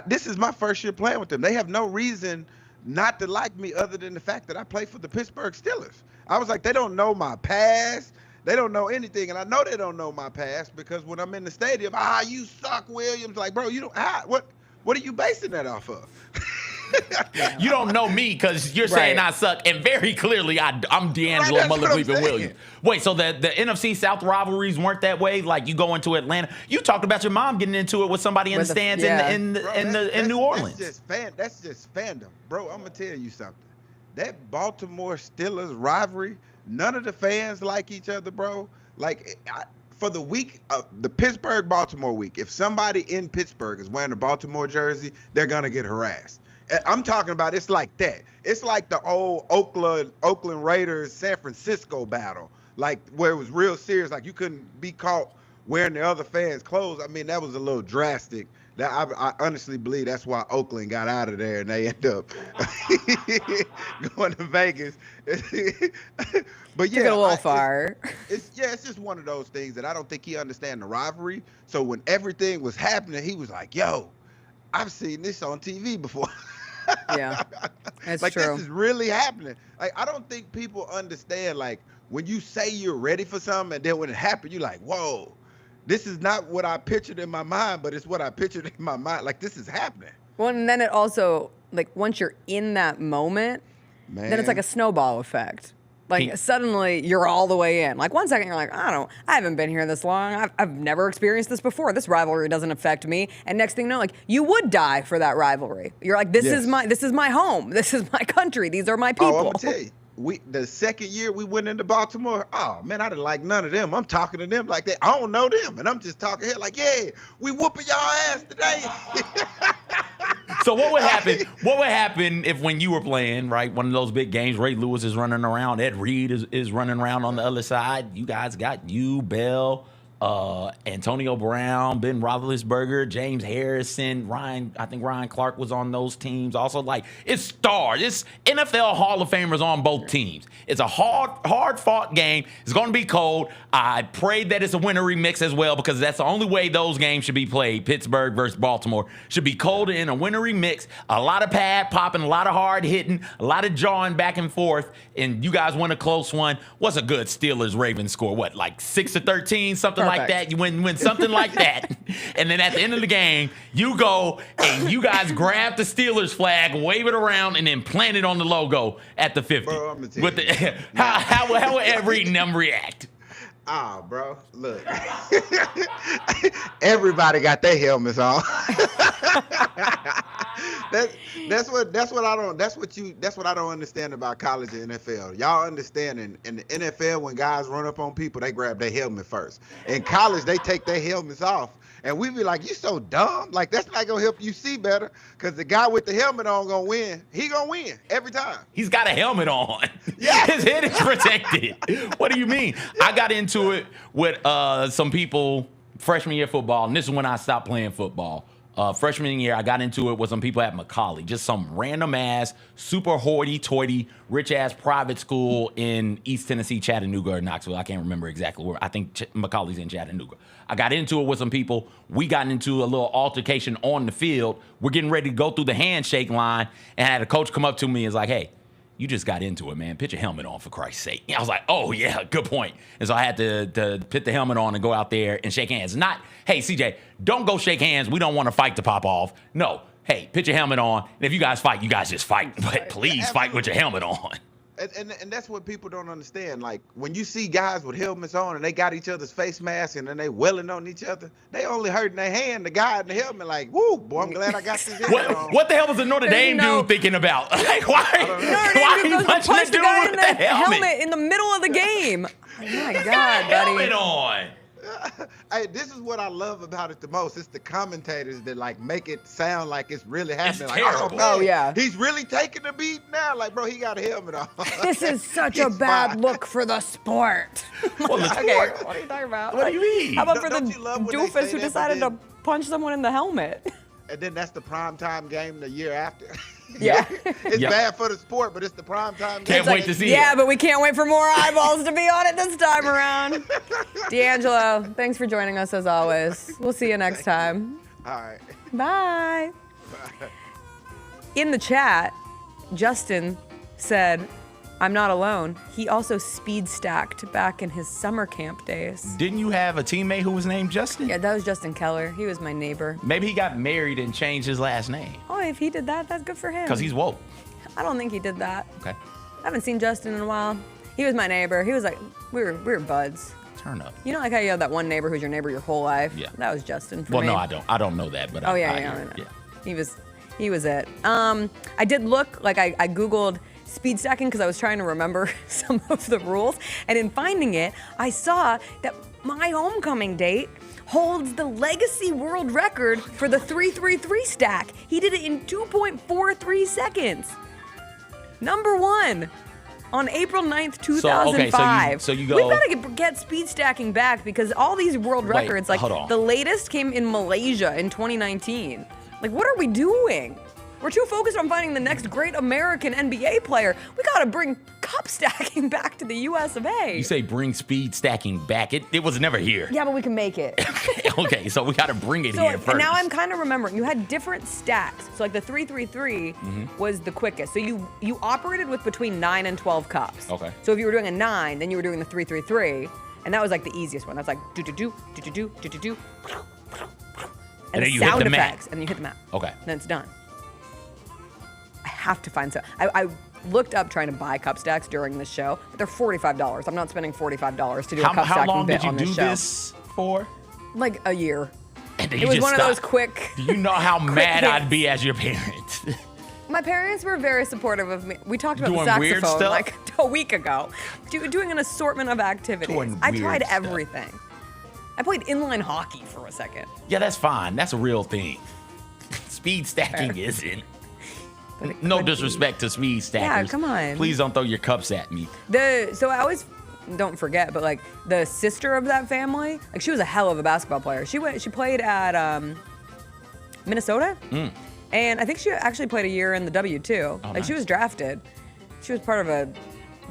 This is my first year playing with them. They have no reason not to like me other than the fact that I play for the Pittsburgh Steelers. I was like, they don't know my past. They don't know anything. And I know they don't know my past because when I'm in the stadium, you suck, Williams. Like, bro, you don't, what are you basing that off of? You don't know me because you're saying I suck, and very clearly I'm DeAngelo motherfucking Williams. Wait, so the NFC South rivalries weren't that way? Like, you go into Atlanta, you talked about your mom getting into it with somebody in the stands in New Orleans. That's just fandom, bro. I'm gonna tell you something. That Baltimore Steelers rivalry, none of the fans like each other, bro. Like, for the week, the Pittsburgh-Baltimore week, if somebody in Pittsburgh is wearing a Baltimore jersey, they're gonna get harassed. I'm talking about it's like that. It's like the old Oakland Raiders San Francisco battle, like where it was real serious. Like, you couldn't be caught wearing the other fans' clothes. I mean, that was a little drastic. That I honestly believe that's why Oakland got out of there and they end up going to Vegas. But yeah, took it a little far. It's just one of those things that I don't think he understands the rivalry. So when everything was happening, he was like, "Yo, I've seen this on TV before." Yeah, that's like, true. This is really happening. Like, I don't think people understand, like, when you say you're ready for something and then when it happened, you're like, whoa, this is not what I pictured in my mind, but it's what I pictured in my mind. Like, this is happening. Well, and then it also like once you're in that moment, then it's Man. like a snowball effect. Like suddenly you're all the way in. Like 1 second you're like, I haven't been here this long. I've never experienced this before. This rivalry doesn't affect me. And next thing you know, like you would die for that rivalry. You're like, this is my home. This is my country. These are my people. Oh, I'm gonna tell you. The second year we went into Baltimore, oh man, I didn't like none of them. I'm talking to them like that. I don't know them, and I'm just talking here like, yeah, we whooping y'all ass today. So what would happen? What would happen if when you were playing, right, one of those big games, Ray Lewis is running around, Ed Reed is running around on the other side. You guys got Bell, Antonio Brown, Ben Roethlisberger, James Harrison, Ryan Clark was on those teams. Also, like, it's stars. It's NFL Hall of Famers on both teams. It's a hard-fought game. It's going to be cold. I pray that it's a winter remix as well because that's the only way those games should be played. Pittsburgh versus Baltimore should be cold in a winter remix. A lot of pad popping, a lot of hard hitting, a lot of jawing back and forth, and you guys win a close one. What's a good Steelers-Ravens score? What, like 6-13, something like that? You win something like that. And then at the end of the game, you go and you guys grab the Steelers flag, wave it around, and then plant it on the logo at the 50. Bro, I'm gonna tell With you. how will Ed Reed and them react? Bro, look. Everybody got their helmets on. That's what I don't understand about college and NFL. Y'all understand in the NFL when guys run up on people, they grab their helmet first. In college, they take their helmets off. And we be like, you so dumb. Like, that's not going to help you see better because the guy with the helmet on going to win. He going to win every time. He's got a helmet on. Yeah. His head is protected. What do you mean? I got into it with some people freshman year football, and this is when I stopped playing football. Freshman year, I got into it with some people at Macaulay, just some random ass, super hoity-toity, rich-ass private school in East Tennessee, Chattanooga, or Knoxville. I can't remember exactly where. I think Macaulay's in Chattanooga. I got into it with some people. We got into a little altercation on the field. We're getting ready to go through the handshake line, and I had a coach come up to me and was like, hey, you just got into it, man. Put your helmet on, for Christ's sake. I was like, oh, yeah, good point. And so I had to put the helmet on and go out there and shake hands. Not, hey, CJ, don't go shake hands. We don't want a fight to pop off. No, hey, put your helmet on. And if you guys fight, you guys just fight. But please fight with your helmet on. And that's what people don't understand. Like, when you see guys with helmets on and they got each other's face masks and then they welling on each other, they only hurting their hand, the guy in the helmet, like, woo, boy, I'm glad I got this helmet on. What the hell was the Notre Dame dude thinking about? Like, why are you punching the dude guy with the helmet? in the middle of the game? Oh my God, buddy. Helmet on. Hey, this is what I love about it the most. It's the commentators that like make it sound like it's really happening. Like, terrible. oh, Oh, yeah. He's really taking the beat now. Like, bro, he got a helmet on. This is such a bad look for the sport. Well, the Okay, sport. what are you talking about? What do you mean? How about for the Don't you love when they doofus say who that, decided but to punch someone in the helmet? And then that's the primetime game the year after. Yeah. It's Yep. bad for the sport, but it's the primetime game. Can't wait to see Yeah, it. but we can't wait for more eyeballs to be on it this time around. DeAngelo, thanks for joining us as always. We'll see you next time. All right. Bye. In the chat, Justin said, I'm not alone. He also speed stacked back in his summer camp days. Didn't you have a teammate who was named Justin? Yeah, that was Justin Keller. He was my neighbor. Maybe he got married and changed his last name Oh, if he did that, that's good for him. because he's woke. I don't think he did that. Okay. I haven't seen Justin in a while. He was my neighbor. He was like, we were buds. Turn up. You know, like how you have that one neighbor who's your neighbor your whole life? Yeah. That was Justin for Well, me. no, I don't. I don't know that, but Oh, yeah, I yeah, hear it. I know. He was it. I did look, like I Googled speed stacking because I was trying to remember some of the rules. And in finding it, I saw that my homecoming date holds the legacy world record for the 3-3-3 stack. He did it in 2.43 seconds. Number one. On April 9th, 2005. So you go. We've got to get speed stacking back because all these world Wait, records, like hold on. the latest came in Malaysia in 2019. Like, what are we doing? We're too focused on finding the next great American NBA player. We got to bring cup stacking back to the US of A. You say bring speed stacking back. It was never here. Yeah, but we can make it. Okay, so we got to bring it So here first. and now I'm kind of remembering, you had different stacks. So like the 3-3-3 was the quickest. So you operated with between 9 and 12 cups. Okay. So if you were doing a 9, then you were doing the 3-3-3, and that was like the easiest one. That's like do-do-do, do-do-do, do-do-do. And then you sound hit the map. effects, and then you hit the map. Okay. Then it's done. have to find some. I looked up trying to buy cup stacks during the show, but they're $45. I'm not spending $45 to do a cup How stacking long bit did you on this do show. this for? Like a year. And then It you was just one of those stopped. quick. Do you know how quick mad I'd hits. be as your parent? My parents were very supportive of me. We talked about Doing the weird saxophone stuff? like a week ago. Doing an assortment of activities. Doing I weird tried stuff. everything. I played inline hockey for a second. Yeah, that's fine. That's a real thing. Speed stacking Fair. isn't. No disrespect to speed stackers. come on. Please don't throw your cups at me. So I always don't forget, but like the sister of that family, like she was a hell of a basketball player. She played at Minnesota, and I think she actually played a year in the W too. Oh, Like she nice. was drafted. She was part of a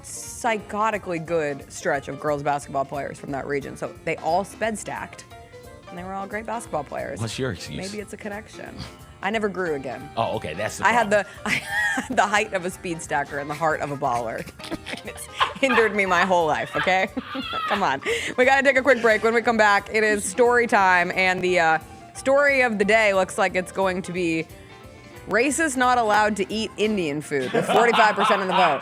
psychotically good stretch of girls basketball players from that region. So they all sped stacked, and they were all great basketball players. What's your excuse? Maybe it's a connection. I never grew again. Oh, okay, that's the I had problem. the height of a speed stacker and the heart of a baller. It's hindered me my whole life, okay? Come on. We got to take a quick break. When we come back, it is story time, and the story of the day looks like it's going to be racist not allowed to eat Indian food with 45% of the vote.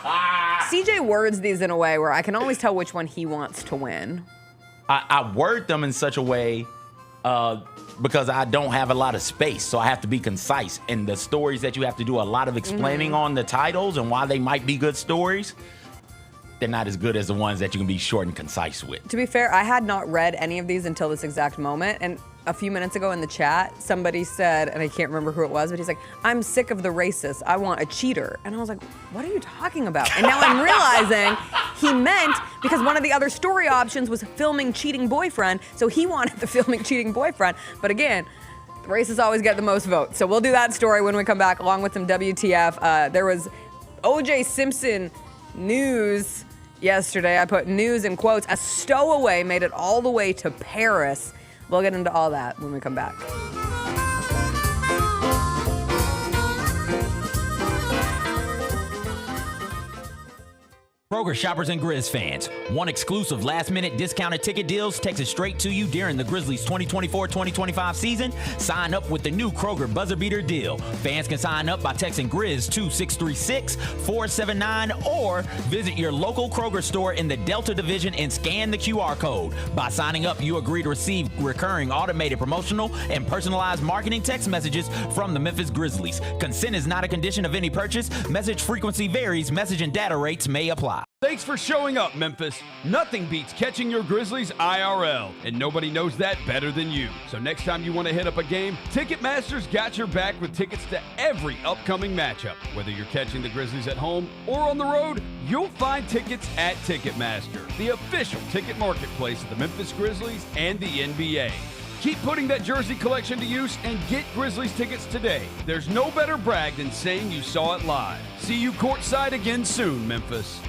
CJ words these in a way where I can always tell which one he wants to win. I word them in such a way because I don't have a lot of space, so I have to be concise. And the stories that you have to do a lot of explaining on the titles and why they might be good stories, they're not as good as the ones that you can be short and concise with. To be fair, I had not read any of these until this exact moment. And a few minutes ago in the chat, somebody said, and I can't remember who it was, but he's like, I'm sick of the racists. I want a cheater. And I was like, what are you talking about? And now I'm realizing he meant because one of the other story options was filming cheating boyfriend. So he wanted the filming cheating boyfriend. But again, the racists always get the most votes. So we'll do that story when we come back, along with some WTF. There was O.J. Simpson news yesterday. I put news in quotes. A stowaway made it all the way to Paris. We'll get into all that when we come back. Kroger shoppers and Grizz fans, want exclusive last-minute discounted ticket deals texted straight to you during the Grizzlies 2024-2025 season? Sign up with the new Kroger Buzzer Beater deal. Fans can sign up by texting Grizz to 636-479 or visit your local Kroger store in the Delta Division and scan the QR code. By signing up, you agree to receive recurring automated promotional and personalized marketing text messages from the Memphis Grizzlies. Consent is not a condition of any purchase. Message frequency varies. Message and data rates may apply. Thanks for showing up, Memphis. Nothing beats catching your Grizzlies IRL, and nobody knows that better than you. So next time you want to hit up a game, Ticketmaster's got your back with tickets to every upcoming matchup. Whether you're catching the Grizzlies at home or on the road, you'll find tickets at Ticketmaster, the official ticket marketplace of the Memphis Grizzlies and the NBA. Keep putting that jersey collection to use and get Grizzlies tickets today. There's no better brag than saying you saw it live. See you courtside again soon, Memphis.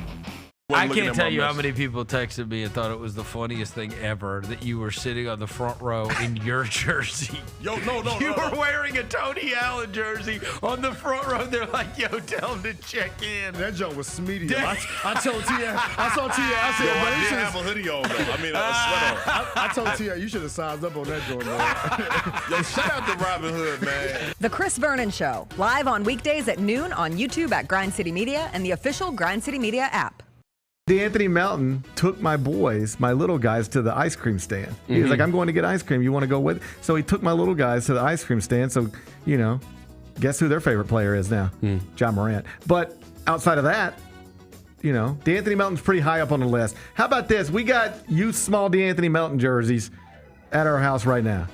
I can't tell you how many people texted me and thought it was the funniest thing ever that you were sitting on the front row in your jersey. Yo, no. You were wearing a Tony Allen jersey on the front row. They're like, yo, tell him to check in. That joke was smeedy. I told Tia, I said, Yo, I man, you did should have a hoodie on, though. I mean, a sweater on. I told Tia, you should have sized up on that joint, man. Yo, shout out to Robin Hood, man. The Chris Vernon Show, live on weekdays at noon on YouTube at Grind City Media and the official Grind City Media app. D'Anthony Melton took my little guys, to the ice cream stand. He was like, I'm going to get ice cream. You want to go with? So he took my little guys to the ice cream stand. So, guess who their favorite player is now? John Morant. But outside of that, D'Anthony Melton's pretty high up on the list. How about this? We got youth small D'Anthony Melton jerseys at our house right now.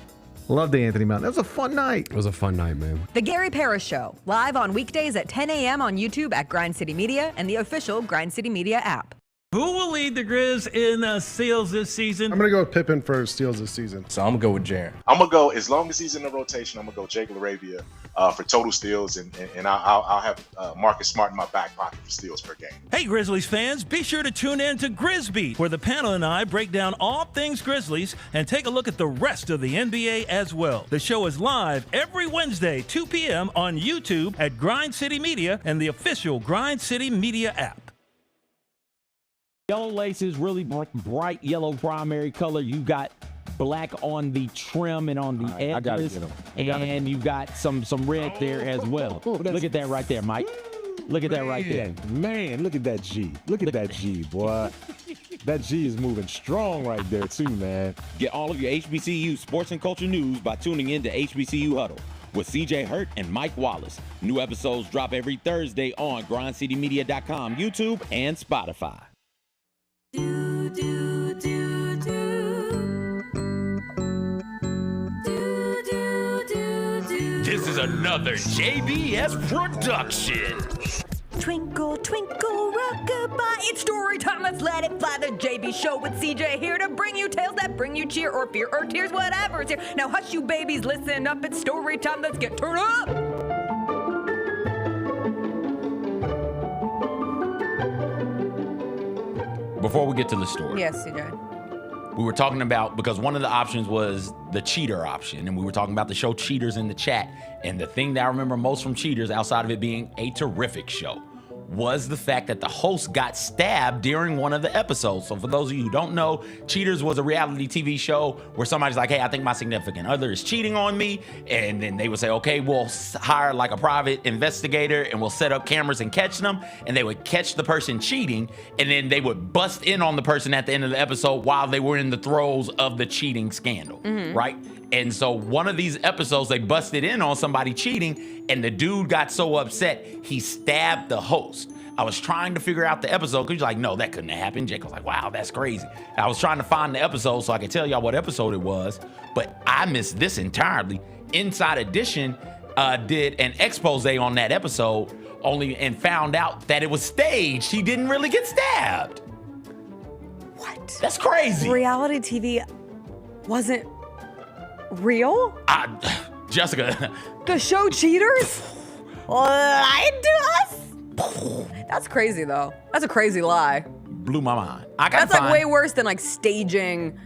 Love D'Anthony Melton. That was a fun night. It was a fun night, man. The Gary Parrish Show, live on weekdays at 10 a.m. on YouTube at Grind City Media and the official Grind City Media app. Who will lead the Grizz in steals this season? I'm going to go with Pippen for steals this season. So I'm going to go with Jaren. I'm going to go, as long as he's in the rotation, I'm going to go Jake LaRavia for total steals, and I'll have Marcus Smart in my back pocket for steals per game. Hey, Grizzlies fans, be sure to tune in to Grizzbeat, where the panel and I break down all things Grizzlies and take a look at the rest of the NBA as well. The show is live every Wednesday, 2 p.m. on YouTube at Grind City Media and the official Grind City Media app. Yellow laces, really bright yellow primary color. You got black on the trim and on the edges. I gotta get 'em. And you got some red there as well. Look at that right there, Mike. Look at that right there. Man, look at that G. Look at that G, boy. That G is moving strong right there, too, man. Get all of your HBCU sports and culture news by tuning in to HBCU Huddle with CJ Hurt and Mike Wallace. New episodes drop every Thursday on grindcitymedia.com, YouTube, and Spotify. This is another JBS production. Twinkle, twinkle, rockabye. It's story time. Let's let it fly. The JB Show with CJ here to bring you tales that bring you cheer or fear or tears, whatever's here. Now hush you babies, listen up. It's story time. Let's get turned up. Before we get to the story. Yes, CJ. We were talking about, because one of the options was the cheater option, and we were talking about the show Cheaters in the chat. And the thing that I remember most from Cheaters, outside of it being a terrific show, was the fact that the host got stabbed during one of the episodes. So for those of you who don't know, Cheaters was a reality TV show where somebody's like, hey, I think my significant other is cheating on me. And then they would say, okay, we'll hire like a private investigator and we'll set up cameras and catch them. And they would catch the person cheating. And then they would bust in on the person at the end of the episode while they were in the throes of the cheating scandal, right? And so one of these episodes, they busted in on somebody cheating, and the dude got so upset, he stabbed the host. I was trying to figure out the episode, because you're like, no, that couldn't have happened. Jake was like, wow, that's crazy. I was trying to find the episode so I could tell y'all what episode it was, but I missed this entirely. Inside Edition did an expose on that episode and found out that it was staged. He didn't really get stabbed. What? That's crazy. Reality TV wasn't real? Jessica. The show Cheaters lied to us? That's crazy, though. That's a crazy lie. Blew my mind. That's like way worse than like staging,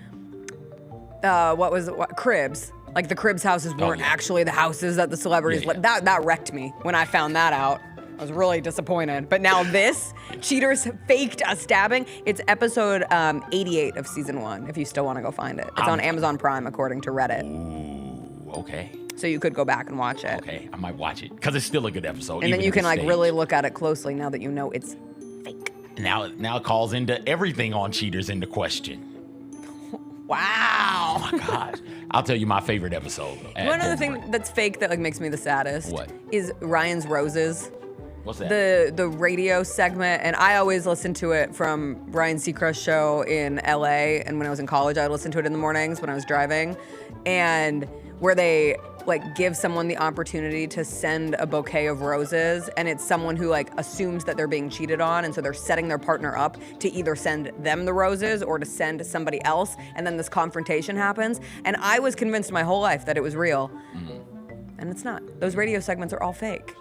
cribs. Like the Cribs houses weren't actually the houses that the celebrities lived. That wrecked me when I found that out. I was really disappointed. But now this, Cheaters faked a stabbing. It's episode 88 of season 1, if you still want to go find it. It's on Amazon Prime, according to Reddit. Ooh, okay. So you could go back and watch it. Okay, I might watch it, because it's still a good episode. And then you can like really look at it closely now that you know it's fake. Now it calls into everything on Cheaters into question. Wow. Oh my gosh. I'll tell you my favorite episode. One other thing that's fake that like makes me the saddest is Ryan's Roses. What's that? The radio segment, and I always listened to it from Ryan Seacrest's show in LA, and when I was in college, I would listen to it in the mornings when I was driving, and where they like give someone the opportunity to send a bouquet of roses, and it's someone who like assumes that they're being cheated on, and so they're setting their partner up to either send them the roses or to send somebody else, and then this confrontation happens, and I was convinced my whole life that it was real, and it's not. Those radio segments are all fake.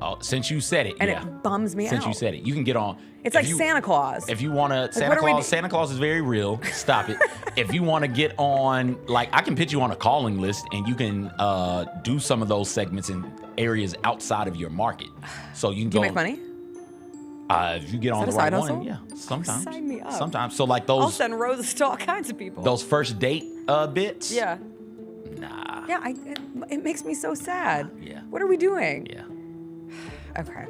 Oh, since you said it, and it bums me out. Since you said it, you can get on. It's like Santa Claus. If you want to, Santa Claus is very real. Stop it. If you want to get on, like, I can put you on a calling list, and you can do some of those segments in areas outside of your market. So you can Do go. you make money? If you get on the right one, yeah. Sometimes. Sign me up. Sometimes. So like those. I'll send roses to all kinds of people. Those first date bits. Yeah. Nah. Yeah, it makes me so sad. Yeah. What are we doing? Yeah. Okay.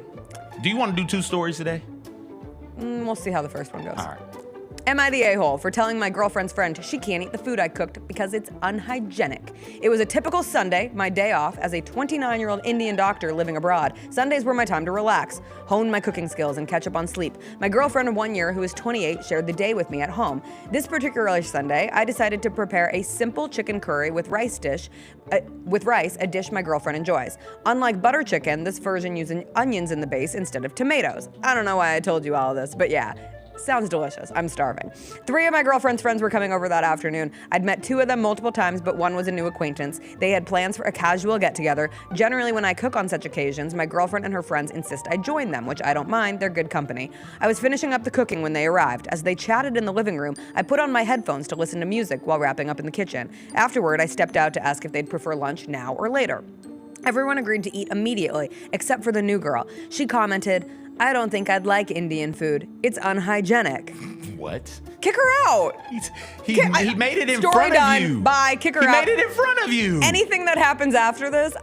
Do you want to do 2 stories today? We'll see how the first one goes. All right. Am I the a-hole for telling my girlfriend's friend she can't eat the food I cooked because it's unhygienic? It was a typical Sunday, my day off, as a 29-year-old Indian doctor living abroad. Sundays were my time to relax, hone my cooking skills, and catch up on sleep. My girlfriend of 1 year, who is 28, shared the day with me at home. This particular Sunday, I decided to prepare a simple chicken curry with rice, a dish my girlfriend enjoys. Unlike butter chicken, this version using onions in the base instead of tomatoes. I don't know why I told you all of this, but yeah. Sounds delicious. I'm starving. 3 of my girlfriend's friends were coming over that afternoon. I'd met 2 of them multiple times, but one was a new acquaintance. They had plans for a casual get-together. Generally, when I cook on such occasions, my girlfriend and her friends insist I join them, which I don't mind. They're good company. I was finishing up the cooking when they arrived. As they chatted in the living room, I put on my headphones to listen to music while wrapping up in the kitchen. Afterward, I stepped out to ask if they'd prefer lunch now or later. Everyone agreed to eat immediately, except for the new girl. She commented, "I don't think I'd like Indian food. It's unhygienic." What? Kick her out. He made it in Story front done. of you. Bye. Kick her he out. He made it in front of you. Anything that happens after this,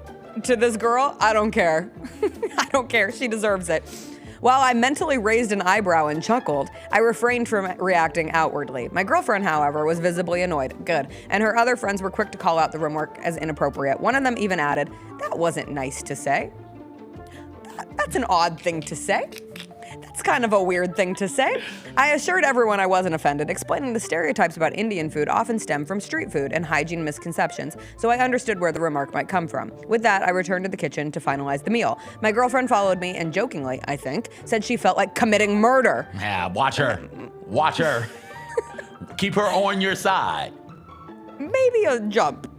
to this girl, I don't care. I don't care. She deserves it. While I mentally raised an eyebrow and chuckled, I refrained from reacting outwardly. My girlfriend, however, was visibly annoyed. Good. And her other friends were quick to call out the remark as inappropriate. One of them even added, "That wasn't nice to say." That's an odd thing to say. That's kind of a weird thing to say. I assured everyone I wasn't offended, explaining the stereotypes about Indian food often stem from street food and hygiene misconceptions, so I understood where the remark might come from. With that, I returned to the kitchen to finalize the meal. My girlfriend followed me and jokingly, I think, said she felt like committing murder. Yeah, watch her. Watch her. Keep her on your side. Maybe a jump.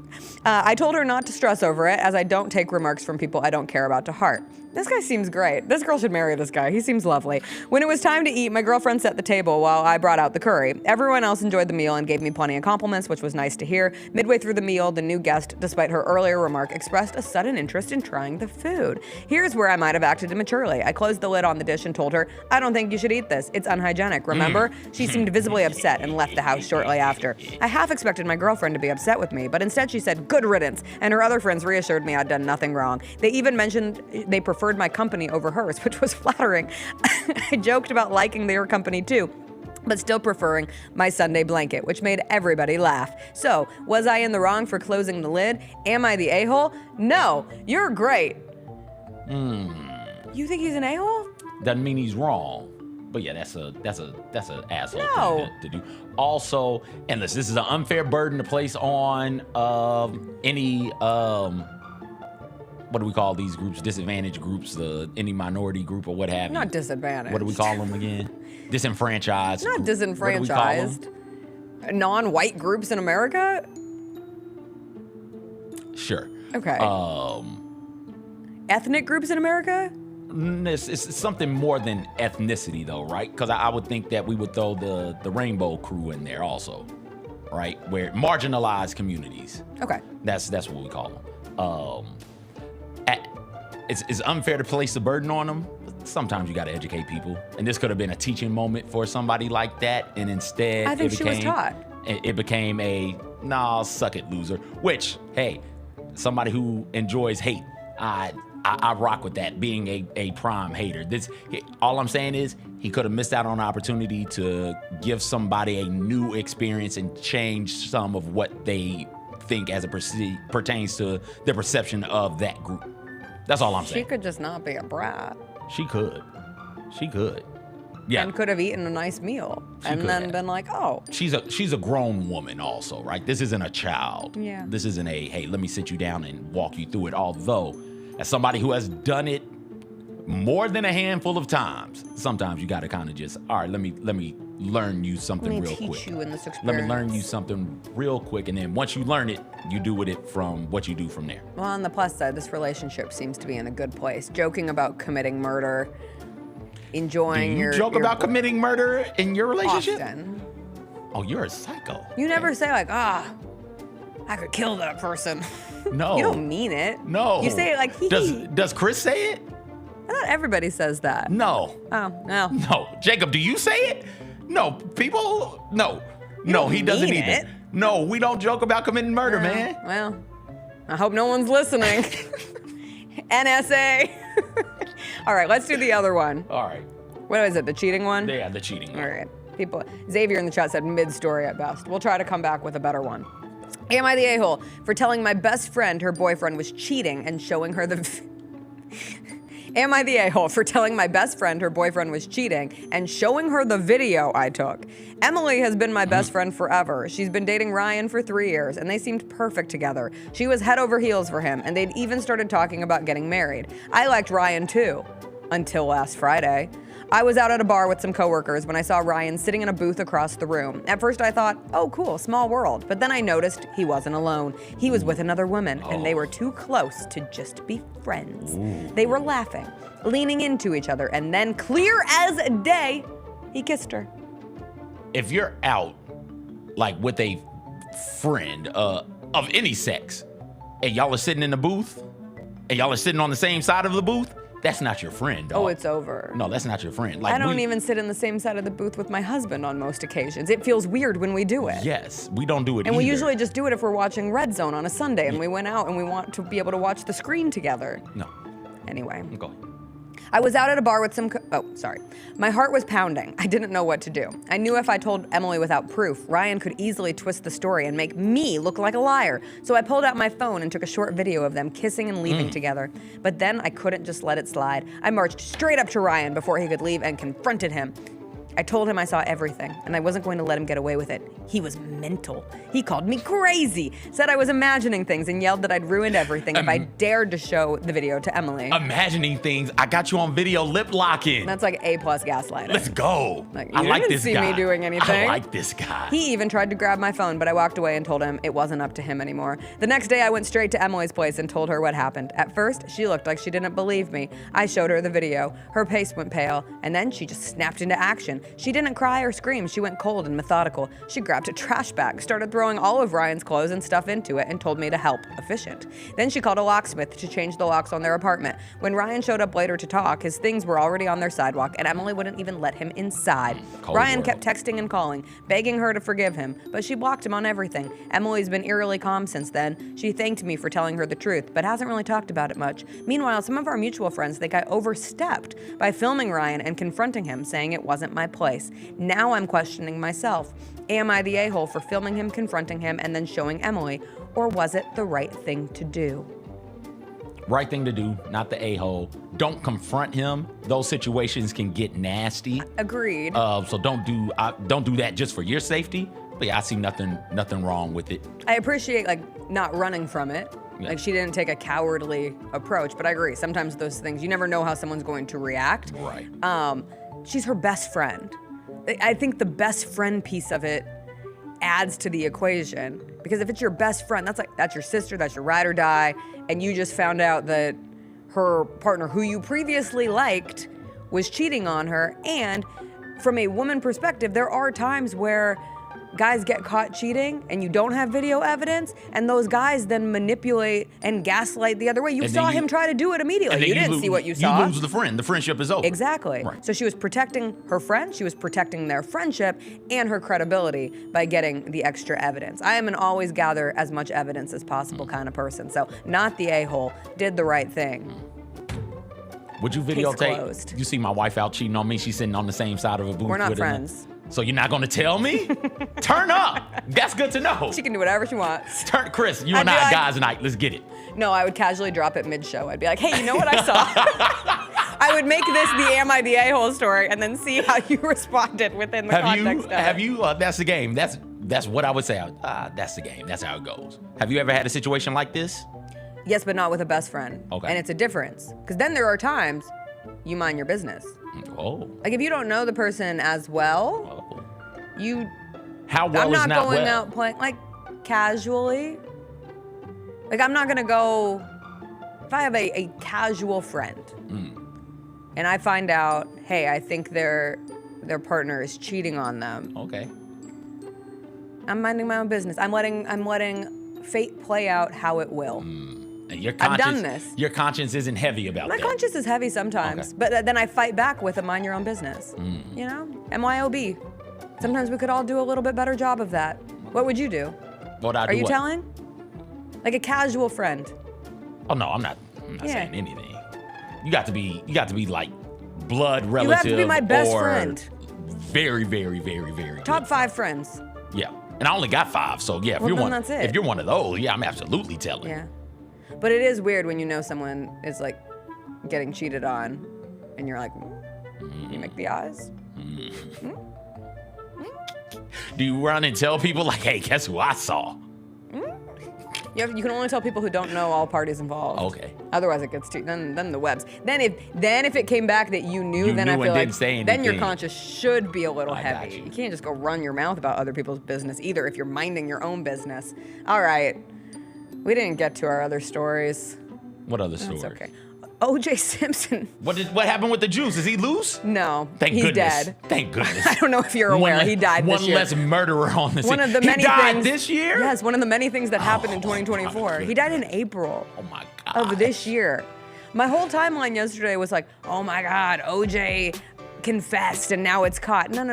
I told her not to stress over it, as I don't take remarks from people I don't care about to heart. This guy seems great. This girl should marry this guy. He seems lovely. When it was time to eat, my girlfriend set the table while I brought out the curry. Everyone else enjoyed the meal and gave me plenty of compliments, which was nice to hear. Midway through the meal, the new guest, despite her earlier remark, expressed a sudden interest in trying the food. Here's where I might have acted immaturely. I closed the lid on the dish and told her, "I don't think you should eat this. It's unhygienic, remember?" She seemed visibly upset and left the house shortly after. I half expected my girlfriend to be upset with me, but instead she said, "Good riddance," and her other friends reassured me I'd done nothing wrong. They even mentioned they preferred my company over hers, which was flattering. I joked about liking their company too, but still preferring my Sunday blanket, which made everybody laugh. So, was I in the wrong for closing the lid? Am I the a-hole? No, you're great. You think he's an a-hole? Doesn't mean he's wrong. But yeah, that's an asshole thing to do. Also, and listen, this is an unfair burden to place on any what do we call these groups? Disadvantaged groups, any minority group or what have you. Not disadvantaged. What do we call them again? Disenfranchised. Not group. disenfranchised. Non-white groups in America? Sure. Okay. Ethnic groups in America? It's something more than ethnicity, though, right? Because I would think that we would throw the rainbow crew in there also, right? Where marginalized communities. Okay. That's what we call them. It's unfair to place the burden on them. Sometimes you got to educate people, and this could have been a teaching moment for somebody like that, and instead I think she was taught. It became a nah, suck it, loser. Which, hey, somebody who enjoys hate, I rock with that, being a prime hater. All I'm saying is he could have missed out on an opportunity to give somebody a new experience and change some of what they think as it pertains to their perception of that group. That's all I'm saying. She could just not be a brat. She could. Yeah. And could have eaten a nice meal and then been like, oh. She's a grown woman also, right? This isn't a child. Yeah. This isn't hey, let me sit you down and walk you through it. Although, as somebody who has done it more than a handful of times, sometimes you got to kind of just, all right, let me learn you something real quick. Let me teach you in this experience. Let me learn you something real quick, and then once you learn it, you do with it from what you do from there. Well, on the plus side, this relationship seems to be in a good place. Joking about committing murder, enjoying Do you your joke about committing murder in your relationship? Often. Oh, you're a psycho. You never say like, I could kill that person. No. You don't mean it. No. You say it like, hee. Does Chris say it? Not everybody says that. No. Oh, no. No. Jacob, do you say it? No. People, no. No, he doesn't mean either. it. No, we don't joke about committing murder, man. Well, I hope no one's listening. NSA. All right, let's do the other one. All right. What is it, the cheating one? Yeah, the cheating one. All right. Xavier in the chat said mid-story at best. We'll try to come back with a better one. Am I the a-hole for telling my best friend her boyfriend was cheating and showing her the... Am I the a-hole for telling my best friend her boyfriend was cheating and showing her the video I took? Emily has been my best friend forever. She's been dating Ryan for 3 years, and they seemed perfect together. She was head over heels for him, and they'd even started talking about getting married. I liked Ryan too, until last Friday. I was out at a bar with some coworkers when I saw Ryan sitting in a booth across the room. At first I thought, oh cool, small world. But then I noticed he wasn't alone. He was with another woman, and they were too close to just be friends. They were laughing, leaning into each other, and then clear as day, he kissed her. If you're out, like with a friend of any sex, and y'all are sitting in the booth, and y'all are sitting on the same side of the booth, That's not your friend, dog. Oh, it's over. No, that's not your friend. Like I don't even sit in the same side of the booth with my husband on most occasions. It feels weird when we do it. Yes, we don't do it And we either. usually just do it if we're watching Red Zone on a Sunday and we went out and we want to be able to watch the screen together. No. Anyway. Go. I was out at a bar with some. My heart was pounding. I didn't know what to do. I knew if I told Emily without proof, Ryan could easily twist the story and make me look like a liar. So I pulled out my phone and took a short video of them kissing and leaving together. But then I couldn't just let it slide. I marched straight up to Ryan before he could leave and confronted him. I told him I saw everything, and I wasn't going to let him get away with it. He was mental. He called me crazy, said I was imagining things, and yelled that I'd ruined everything if I dared to show the video to Emily. Imagining things. I got you on video lip locking. That's like A+ gaslighting. Let's go. Like, I you like didn't this see guy. me doing anything. I like this guy. He even tried to grab my phone, but I walked away and told him it wasn't up to him anymore. The next day, I went straight to Emily's place and told her what happened. At first, she looked like she didn't believe me. I showed her the video. Her face went pale, and then she just snapped into action. She didn't cry or scream. She went cold and methodical. She grabbed a trash bag, started throwing all of Ryan's clothes and stuff into it, and told me to help. Efficient. Then she called a locksmith to change the locks on their apartment. When Ryan showed up later to talk, his things were already on their sidewalk, and Emily wouldn't even let him inside. Ryan kept texting and calling, begging her to forgive him, but she blocked him on everything. Emily's been eerily calm since then. She thanked me for telling her the truth, but hasn't really talked about it much. Meanwhile, some of our mutual friends think I overstepped by filming Ryan and confronting him, saying it wasn't my place. Now I'm questioning myself. Am I the a-hole for filming him, confronting him, and then showing Emily? Or was it the right thing to do? Right thing to do, not the a-hole. Don't confront him. Those situations can get nasty. Agreed. So don't do that just for your safety. But yeah, I see nothing wrong with it. I appreciate not running from it. Yeah. Like she didn't take a cowardly approach, but I agree. Sometimes those things, you never know how someone's going to react. Right. She's her best friend. I think the best friend piece of it adds to the equation, because if it's your best friend, that's your sister, that's your ride or die, and you just found out that her partner, who you previously liked, was cheating on her. And from a woman perspective, there are times where guys get caught cheating and you don't have video evidence, and those guys then manipulate and gaslight the other way. You saw him try to do it immediately. You didn't see what you saw. You lose the friend. The friendship is over. Exactly. Right. So she was protecting her friend, she was protecting their friendship and her credibility by getting the extra evidence. I am an always gather as much evidence as possible kind of person. So not the a-hole, did the right thing. Would you Case videotape? closed. You see my wife out cheating on me. She's sitting on the same side of a booth. We're not with her. friends. So you're not going to tell me? Turn up. That's good to know. She can do whatever she wants. Chris, you I'd and be I like- guys tonight. Let's get it. No, I would casually drop it mid-show. I'd be like, hey, you know what I saw? I would make this the Am I the A-hole story and then see how you responded within the context of it. That's the game. That's what I would say. That's the game. That's how it goes. Have you ever had a situation like this? Yes, but not with a best friend. Okay. And it's a difference. Because then there are times you mind your business. Oh. Like if you don't know the person as well, How well I'm is not not going well? out playing like casually. Like I'm not gonna go if I have a casual friend and I find out, hey, I think their partner is cheating on them. Okay. I'm minding my own business. I'm letting fate play out how it will. And your I've conscience, done this. Your conscience isn't heavy about My that. conscience is heavy sometimes, but then I fight back with a mind your own business. You know, MYOB. Sometimes we could all do a little bit better job of that. What would you do? What I Are do you what? telling? Like a casual friend. Oh no, I'm not Yeah. saying anything. You got to be like blood relative. You have to be my best or friend. Very, very, very, very. Top 5 friends. Yeah. And I only got 5, so yeah, Well, then that's it. if you're one of those, yeah, I'm absolutely telling. Yeah. But it is weird when you know someone is like getting cheated on and you're like, you make the eyes? Do you run and tell people like, hey, guess who I saw? You can only tell people who don't know all parties involved. Okay. Otherwise it gets too, then the webs. Then if it came back that you knew, then I knew feel and like didn't say then your anything. conscience should be a little I got heavy. you. You can't just go run your mouth about other people's business either if you're minding your own business. All right. We didn't get to our other stories. What other story? That's okay. O.J. Simpson. What happened with the juice? Is he loose? No. Thank he's goodness. dead. Thank goodness. I don't know if you're aware. He died this year. One less murderer on the scene. One of the many he died things, this year? Yes, one of the many things that happened in 2024. He died in April Oh my God. of this year. My whole timeline yesterday was like, oh my God, OJ confessed and now it's caught. No.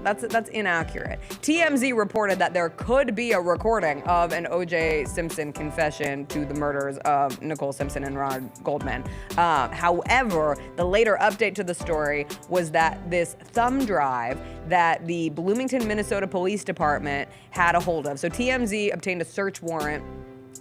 That's inaccurate. TMZ reported that there could be a recording of an OJ Simpson confession to the murders of Nicole Simpson and Ron Goldman. However, the later update to the story was that this thumb drive that the Bloomington, Minnesota Police Department had a hold of. So TMZ obtained a search warrant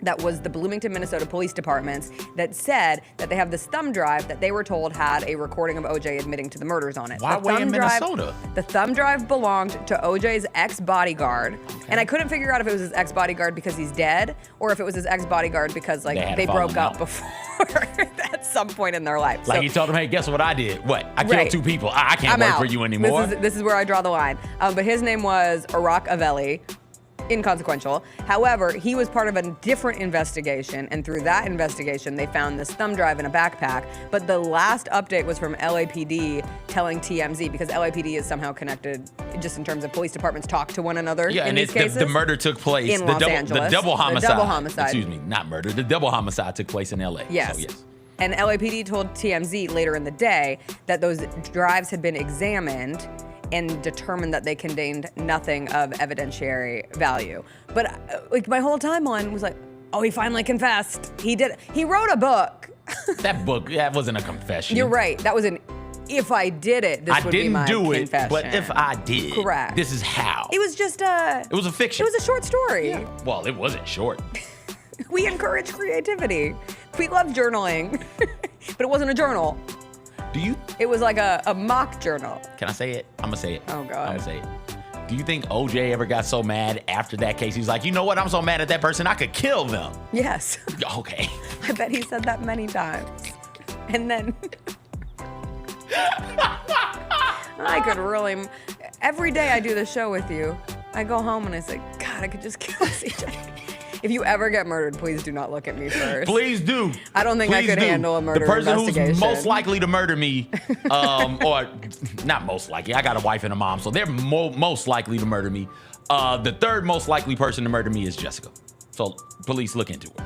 that was the Bloomington, Minnesota Police Department's that said that they have this thumb drive that they were told had a recording of OJ admitting to the murders on it. Why way in Minnesota? The thumb drive belonged to OJ's ex-bodyguard. And I couldn't figure out if it was his ex-bodyguard because he's dead or if it was his ex-bodyguard because they broke up before at some point in their life. Like he told him, hey, guess what I did? What? I killed 2 people. I can't work for you anymore. This is where I draw the line. But his name was Iraq Avelli. Inconsequential. However, he was part of a different investigation, and through that investigation, they found this thumb drive in a backpack. But the last update was from LAPD telling TMZ, because LAPD is somehow connected just in terms of police departments talk to one another in these cases. The murder took place in Los Angeles. The double homicide. The double homicide. Excuse me, not murder. The double homicide took place in LA. Yes. So, yes. And LAPD told TMZ later in the day that those drives had been examined and determined that they contained nothing of evidentiary value. But like my whole timeline was like, oh, he finally confessed. He did. He wrote a book. That book, that wasn't a confession. You're right. That was an if I did it, this would be my confession. I didn't do it, but if I did, correct. This is how. It was just It was a fiction. It was a short story. Yeah. Well, it wasn't short. We encourage creativity. We love journaling, but it wasn't a journal. It was like a mock journal. Can I say it? I'm gonna say it. Oh God. I'm gonna say it. Do you think OJ ever got so mad after that case? He's like, you know what? I'm so mad at that person, I could kill them. Yes. Okay. I bet he said that many times. And then I could really. Every day I do the show with you, I go home and I say, God, I could just kill CJ. If you ever get murdered, please do not look at me first. Please do. I don't think I could handle a murder investigation. The person who's most likely to murder me, or not most likely, I got a wife and a mom, so they're most likely to murder me. The third most likely person to murder me is Jessica. So police look into her.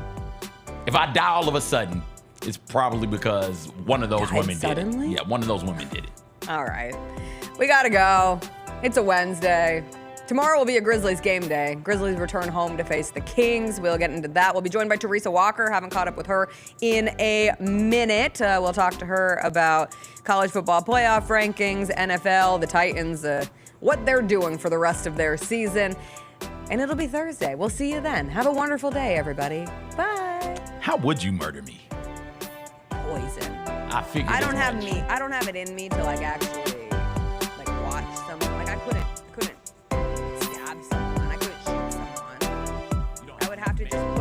If I die all of a sudden, it's probably because one of those women did it. Yeah, one of those women did it. All right. We gotta go. It's a Wednesday. Tomorrow will be a Grizzlies game day. Grizzlies return home to face the Kings. We'll get into that. We'll be joined by Teresa Walker. Haven't caught up with her in a minute. We'll talk to her about college football playoff rankings, NFL, the Titans, what they're doing for the rest of their season. And it'll be Thursday. We'll see you then. Have a wonderful day, everybody. Bye. How would you murder me? Poison. I figured. I don't have it in me to like actually like watch someone. Like I couldn't stab someone. I couldn't shoot someone. I would have to just